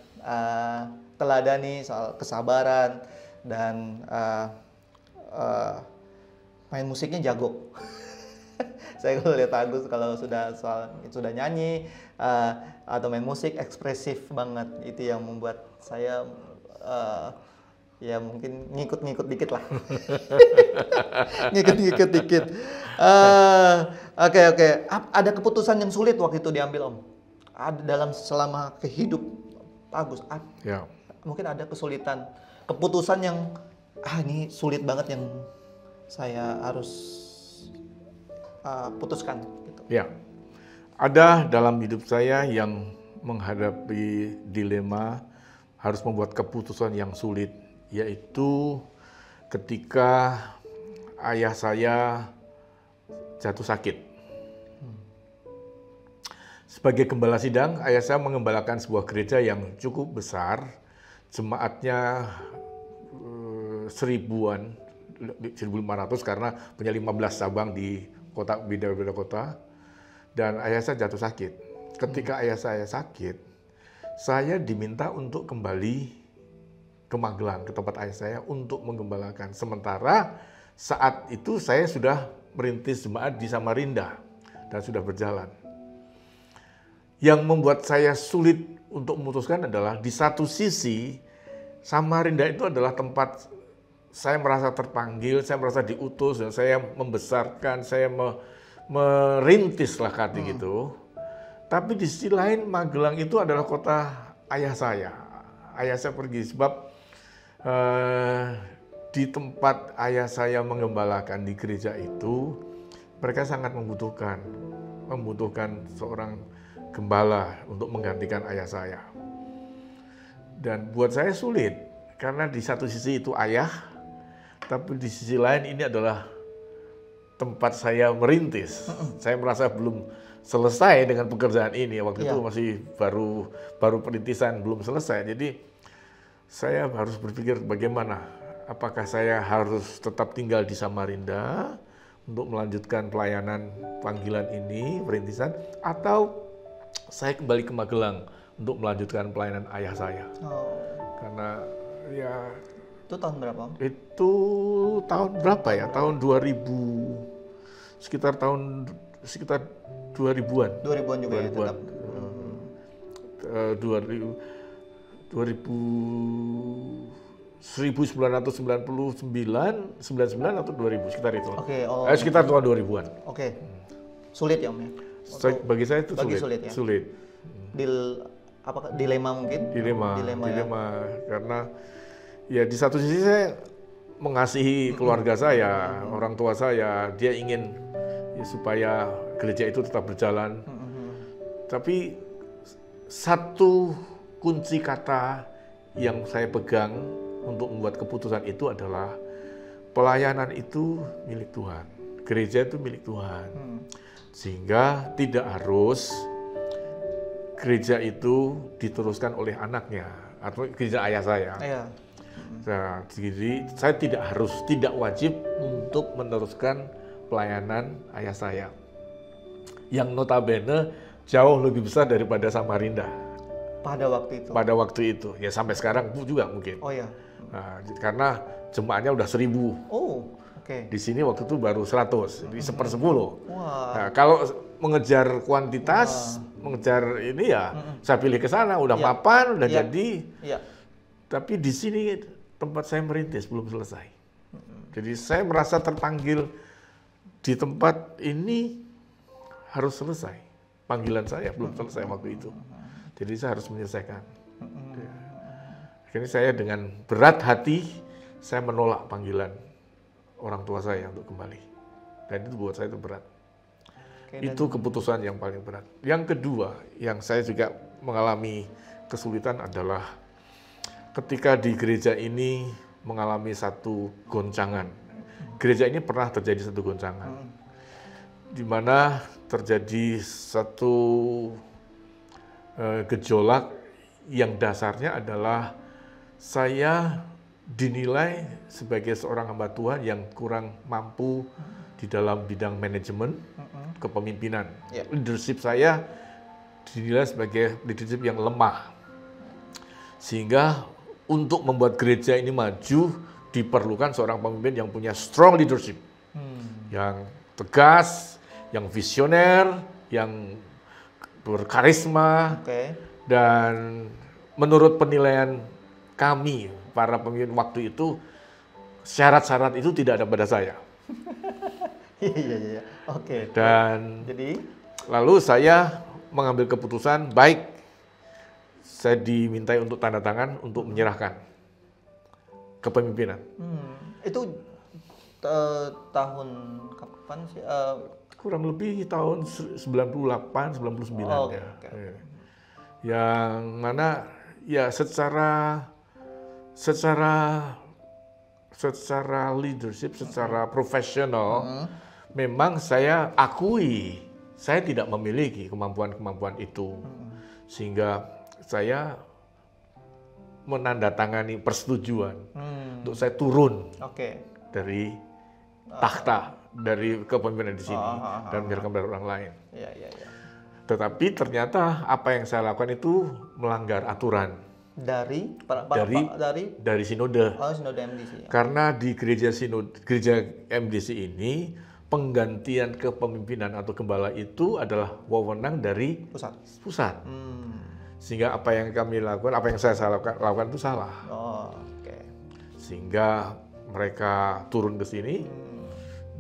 teladani soal kesabaran dan main musiknya jago. Saya kalau lihat Agus kalau sudah nyanyi atau main musik ekspresif banget, itu yang membuat saya ya mungkin ngikut dikit lah. ngikut dikit. Oke. Ada keputusan yang sulit waktu itu diambil Om? Ada selama kehidup Agus. Ya. Mungkin ada kesulitan, keputusan yang ini sulit banget yang saya harus putuskan gitu. Ya. Ada dalam hidup saya yang menghadapi dilema harus membuat keputusan yang sulit, yaitu ketika ayah saya jatuh sakit. Sebagai gembala sidang, ayah saya mengembalakan sebuah gereja yang cukup besar. Jemaatnya 1.500 karena punya 15 cabang di kota beda-beda kota. Dan ayah saya jatuh sakit. Ketika ayah saya sakit, saya diminta untuk kembali ke Magelang, ke tempat ayah saya untuk menggembalakan. Sementara saat itu saya sudah merintis jemaat di Samarinda dan sudah berjalan. Yang membuat saya sulit untuk memutuskan adalah di satu sisi Samarinda itu adalah tempat saya merasa terpanggil, saya merasa diutus, dan saya membesarkan, saya merintis lah gitu. Tapi di sisi lain Magelang itu adalah kota ayah saya. Ayah saya pergi sebab di tempat ayah saya menggembalakan di gereja itu, mereka sangat membutuhkan seorang gembala untuk menggantikan ayah saya. Dan buat saya sulit, karena di satu sisi itu ayah, tapi di sisi lain ini adalah tempat saya merintis. Saya merasa belum selesai dengan pekerjaan ini. Waktu itu masih baru perintisan, belum selesai. Jadi saya harus berpikir bagaimana, apakah saya harus tetap tinggal di Samarinda untuk melanjutkan pelayanan panggilan ini, perintisan, atau saya kembali ke Magelang untuk melanjutkan pelayanan ayah saya. Karena ya... Itu tahun berapa? Itu tahun berapa ya? Tahun 2000, sekitar 2000-an. 2000-an juga 2000-an. Ya, tetap. 1999, 99 atau 2000, sekitar itu. Sekitar tahun 2000-an. Sulit ya Om ya? Bagi saya itu sulit ya? Sulit. Dilema mungkin? Dilema ya? Karena ya di satu sisi saya mengasihi keluarga saya, orang tua saya, dia ingin ya, supaya gereja itu tetap berjalan. Tapi satu kunci kata yang saya pegang untuk membuat keputusan itu adalah pelayanan itu milik Tuhan, gereja itu milik Tuhan. Sehingga tidak harus gereja itu diteruskan oleh anaknya atau gereja ayah saya. Nah, jadi saya tidak wajib untuk meneruskan pelayanan ayah saya yang notabene jauh lebih besar daripada Samarinda pada waktu itu. Ya sampai sekarang juga mungkin. Nah, karena jemaahnya udah 1000. Di sini waktu itu baru 100, jadi 1/10. Nah, kalau mengejar kuantitas, mengejar ini ya, saya pilih ke sana, udah mapan, udah jadi. Tapi di sini tempat saya merintis belum selesai. Jadi saya merasa terpanggil di tempat ini harus selesai. Panggilan saya belum selesai waktu itu. Jadi saya harus menyelesaikan. Akhirnya saya dengan berat hati, saya menolak panggilan orang tua saya untuk kembali. Dan itu buat saya itu berat. Itu keputusan yang paling berat. Yang kedua, yang saya juga mengalami kesulitan adalah ketika di gereja ini mengalami satu goncangan. Gereja ini pernah terjadi satu goncangan. Di mana terjadi satu gejolak yang dasarnya adalah saya dinilai sebagai seorang hamba Tuhan yang kurang mampu di dalam bidang manajemen, kepemimpinan. Leadership saya dinilai sebagai leadership yang lemah. Sehingga untuk membuat gereja ini maju, diperlukan seorang pemimpin yang punya strong leadership. Yang tegas, yang visioner, yang berkarisma. Dan menurut penilaian kami, para pemimpin waktu itu, syarat-syarat itu tidak ada pada saya. Dan lalu saya mengambil keputusan, baik, saya dimintai untuk tanda tangan untuk menyerahkan kepemimpinan. Itu tahun kapan sih? Kurang lebih tahun 98, 99 ya. Yang mana ya secara leadership, secara profesional, memang saya akui saya tidak memiliki kemampuan-kemampuan itu. Sehingga saya menandatangani persetujuan untuk saya turun dari takhta, dari kepemimpinan di sini dan menyerahkan pada orang lain. Tetapi ternyata apa yang saya lakukan itu melanggar aturan dari sinode. Sinode MDC. Karena di gereja MDC ini penggantian kepemimpinan atau gembala itu adalah wewenang dari pusat. Sehingga apa yang kami lakukan, apa yang saya lakukan itu salah. Oh, oke. Sehingga mereka turun ke sini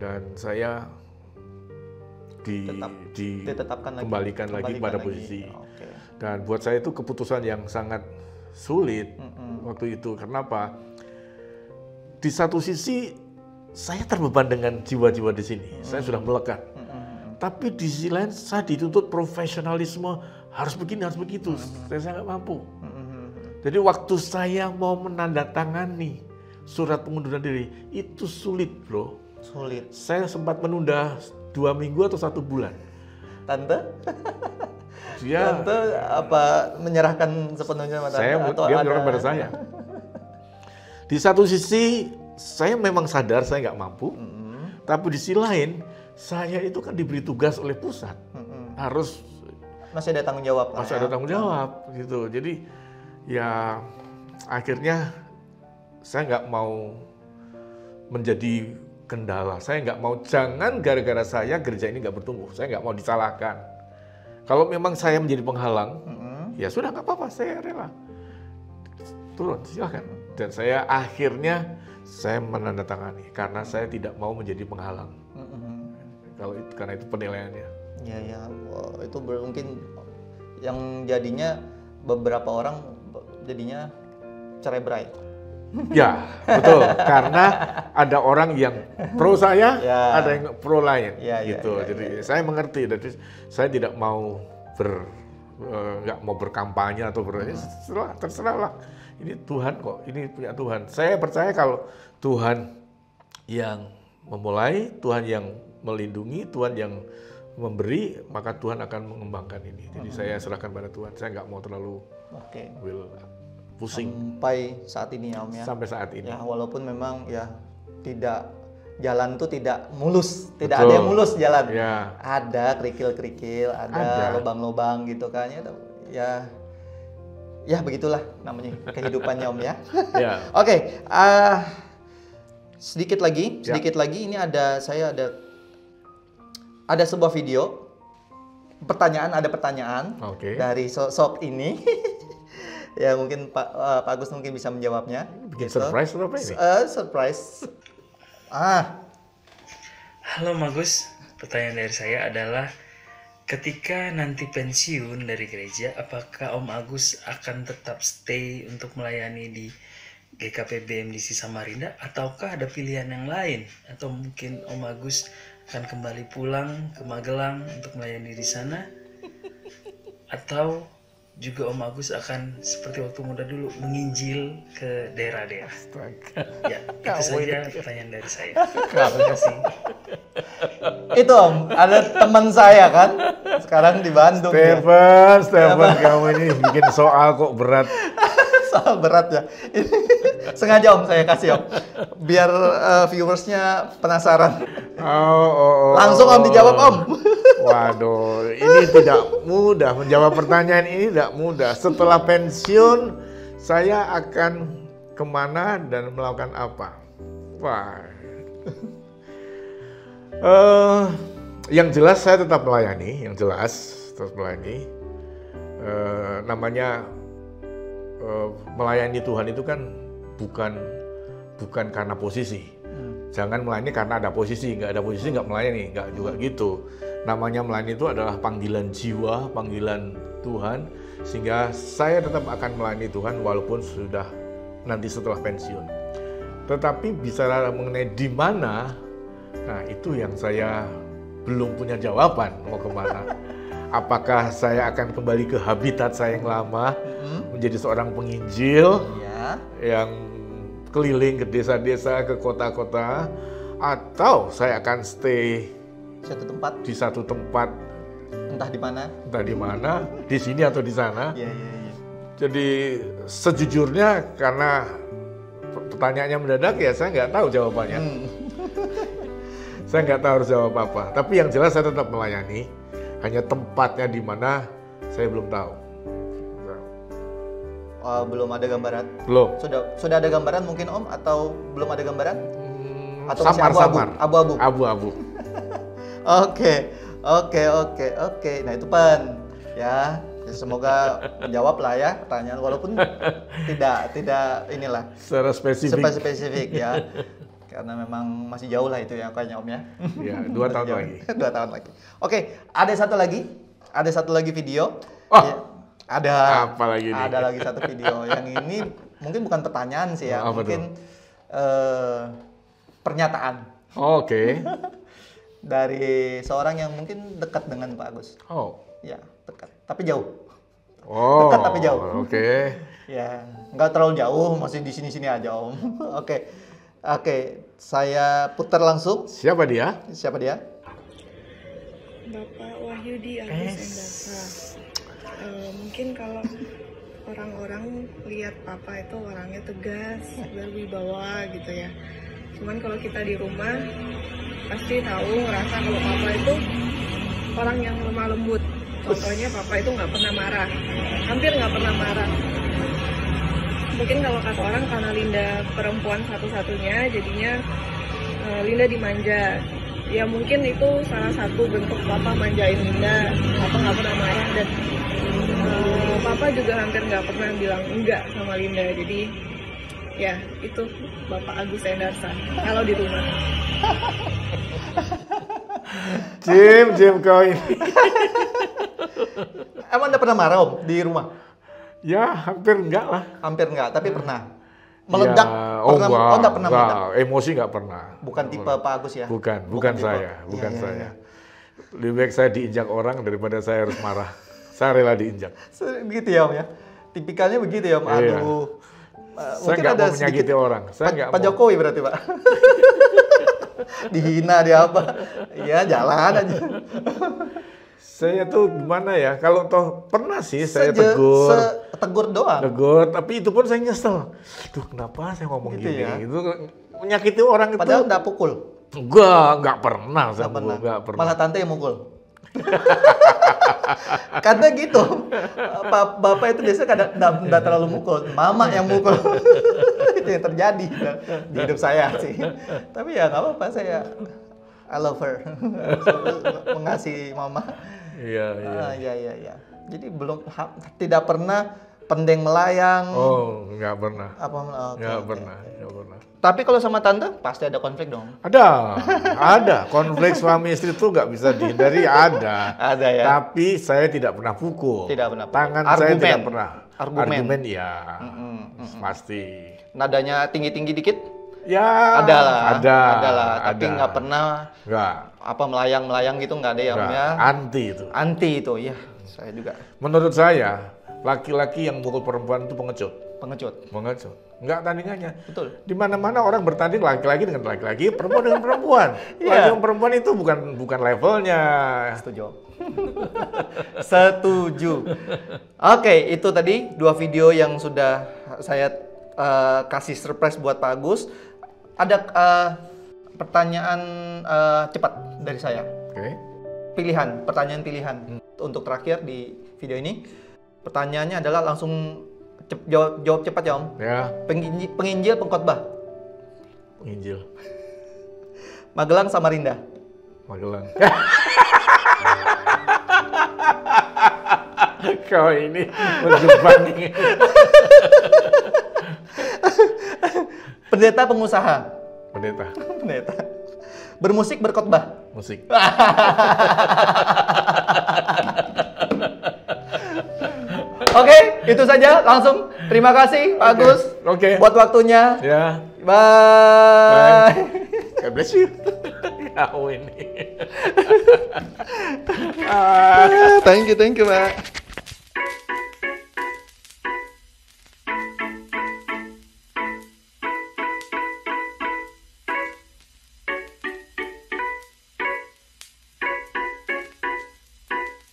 dan saya kembalikan lagi pada posisi. Okay. Dan buat saya itu keputusan yang sangat sulit waktu itu. Kenapa? Di satu sisi saya terbeban dengan jiwa-jiwa di sini. Saya sudah melekat. Tapi di sisi lain saya dituntut profesionalisme, harus begini, harus begitu. Saya nggak mampu. Jadi waktu saya mau menandatangani surat pengunduran diri, itu sulit, bro. Sulit. Saya sempat menunda 2 minggu atau 1 bulan. Tante? Tante apa menyerahkan sepenuhnya sama Tante? Dia menyerahkan pada saya. Di satu sisi, saya memang sadar saya nggak mampu. Tapi di sisi lain, saya itu kan diberi tugas oleh pusat. Harus masih ada tanggung jawab. Masih ada tanggung jawab gitu. Jadi ya akhirnya saya nggak mau menjadi kendala. Saya nggak mau, jangan gara-gara saya gereja ini nggak bertumbuh. Saya nggak mau disalahkan. Kalau memang saya menjadi penghalang, ya sudah nggak apa-apa, saya rela turun, silakan. Dan saya akhirnya saya menandatangani karena saya tidak mau menjadi penghalang. Karena itu penilaiannya. Ya, wow, itu mungkin yang jadinya beberapa orang jadinya cerai-berai. Ya, betul. Karena ada orang yang pro saya, ada yang pro lain, gitu. Jadi saya mengerti. Jadi saya tidak mau nggak mau berkampanye atau terserahlah. Ini Tuhan kok, ini punya Tuhan. Saya percaya kalau Tuhan yang memulai, Tuhan yang melindungi, Tuhan yang memberi, maka Tuhan akan mengembangkan ini. Jadi saya serahkan pada Tuhan. Saya nggak mau terlalu pusing. Sampai saat ini ya Om ya. Sampai saat ini. Ya walaupun memang ya jalan tuh tidak mulus, tidak ada yang mulus jalan. Ya. Ada kerikil-kerikil, ada lubang-lubang gitu kan ya begitulah namanya kehidupannya Om ya. Oke, sedikit lagi ini saya ada sebuah video ada pertanyaan dari sosok ini. Ya mungkin Pak Agus mungkin bisa menjawabnya. Bikin surprise atau apa ini? Surprise. Halo Agus, pertanyaan dari saya adalah ketika nanti pensiun dari gereja, apakah Om Agus akan tetap stay untuk melayani di GKP BMDC Samarinda ataukah ada pilihan yang lain? Atau mungkin Om Agus akan kembali pulang ke Magelang untuk melayani di sana? Atau juga Om Agus akan seperti waktu muda dulu menginjil ke daerah-daerah? Ya, itu saja pertanyaan dari saya. Terima kasih. Itu Om, ada teman saya kan sekarang di Bandung. Stephen, kamu ini bikin soal kok berat. Soal berat ya. Sengaja Om saya kasih Om, biar viewersnya penasaran. Langsung Om dijawab Om. Waduh, ini tidak mudah menjawab pertanyaan ini, tidak mudah. Setelah pensiun, saya akan kemana dan melakukan apa? Wah. Yang jelas saya tetap melayani, namanya melayani Tuhan itu kan bukan karena posisi. Jangan melayani karena ada posisi, nggak ada posisi nggak melayani, nggak juga gitu. Namanya melayani itu adalah panggilan jiwa, panggilan Tuhan, sehingga saya tetap akan melayani Tuhan walaupun sudah nanti setelah pensiun. Tetapi bicara mengenai di mana, nah itu yang saya belum punya jawaban mau kemana. Apakah saya akan kembali ke habitat saya yang lama, menjadi seorang penginjil yang keliling ke desa-desa, ke kota-kota, atau saya akan stay di satu tempat, entah di mana, di sini atau di sana. Jadi sejujurnya karena pertanyaannya mendadak ya saya nggak tahu jawabannya. Saya nggak tahu harus jawab apa. Tapi yang jelas saya tetap melayani. Hanya tempatnya di mana saya belum tahu. Belum ada gambaran? Belum. Sudah ada gambaran mungkin Om atau belum ada gambaran? Atau samar-samar. Abu-abu. Oke. Nah itu Pan, ya Semoga menjawab lah ya pertanyaan walaupun tidak inilah secara spesifik ya. Karena memang masih jauh lah itu ya kayaknya Om ya. Iya, 2 tahun lagi. 2 tahun lagi. Oke, ada satu lagi video. Oh, ya, ada apa lagi nih? Ada lagi satu video. Yang ini mungkin bukan pertanyaan sih ya, mungkin pernyataan. Oke. Dari seorang yang mungkin dekat dengan Pak Agus. Oh. Ya, dekat, tapi jauh. Oh. Dekat tapi jauh. Oke. Ya, nggak terlalu jauh, masih di sini-sini aja Om. Oke, saya putar langsung. Siapa dia? Bapak Wahyudi Agus Endasa. Mungkin kalau orang-orang lihat Papa itu orangnya tegas, berwibawa gitu ya. Cuman kalau kita di rumah pasti tahu ngerasa kalau Papa itu orang yang lemah lembut. Contohnya Papa itu nggak pernah marah, hampir nggak pernah marah. Mungkin kalau kata orang karena Linda perempuan satu-satunya, jadinya Linda dimanja. Ya mungkin itu salah satu bentuk Papa manjain Linda. Papa nggak pernah marah dan Papa juga hampir nggak pernah bilang enggak sama Linda. Jadi ya itu Bapak Agus Endarsa kalau di rumah. Jim kau ini. Emang Anda pernah marah Om di rumah? Ya, hampir enggak lah. Hampir enggak, tapi pernah. Meledak? Ya, enggak pernah meledak? Emosi enggak pernah. Bukan tipe Pak Agus ya? Bukan saya. Lebih baik saya diinjak orang daripada saya harus marah. Saya rela diinjak. Begitu ya Om ya? Tipikalnya begitu ya Om? Iya. Aduh. Saya nggak mau menyakiti orang. Pak Jokowi berarti Pak? Dihina dia apa? Iya, jalan aja. Saya tuh gimana ya, kalau toh pernah sih saya tegur. Tegur doang? Tegur, tapi itu pun saya nyesel. Duh kenapa saya ngomong gitu gini? Ya? Itu menyakiti orang. Padahal nggak pukul? Nggak pernah. Nggak pernah. Malah tante yang mukul? Karena gitu, Bapak itu biasanya kadang nggak terlalu mukul, Mama yang mukul. Itu yang terjadi di hidup saya sih. Tapi ya nggak apa-apa, saya I love her. Mengasihi Mama. Iya. Jadi tidak pernah pendeng melayang. Oh, nggak pernah. Nggak pernah. Tapi kalau sama tante pasti ada konflik dong. Ada. Konflik suami istri itu nggak bisa dihindari, ada. Ada ya. Tapi saya tidak pernah pukul. Tidak pernah. Tangan saya tidak pernah. Argumen ya. Pasti. Nadanya tinggi-tinggi dikit? Ya. Ada lah. Tapi nggak pernah. Nggak. Apa melayang gitu nggak ada ya? Anti itu, ya. Saya juga. Menurut saya, laki-laki yang mukul perempuan itu pengecut. Nggak tandingannya. Betul. Di mana-mana orang bertanding laki-laki dengan laki-laki, perempuan dengan perempuan. Laki dengan perempuan itu bukan levelnya. Setuju. Oke, itu tadi 2 video yang sudah saya kasih surprise buat Pak Agus. Ada pertanyaan cepat dari saya. Oke. Pertanyaan pilihan untuk terakhir di video ini. Pertanyaannya adalah langsung jawab cepat ya Om. Ya. Penginjil, pengkhotbah. Penginjil. Magelang, Samarinda. Magelang. Kau ini menjebak nih. Pendeta, pengusaha. Pendeta. Bermusik, berkhotbah. Musik. Oke, itu saja. Langsung terima kasih Pak Agus. Buat waktunya. Ya. Bye. God bless you. Kau ini. Thank you Pak.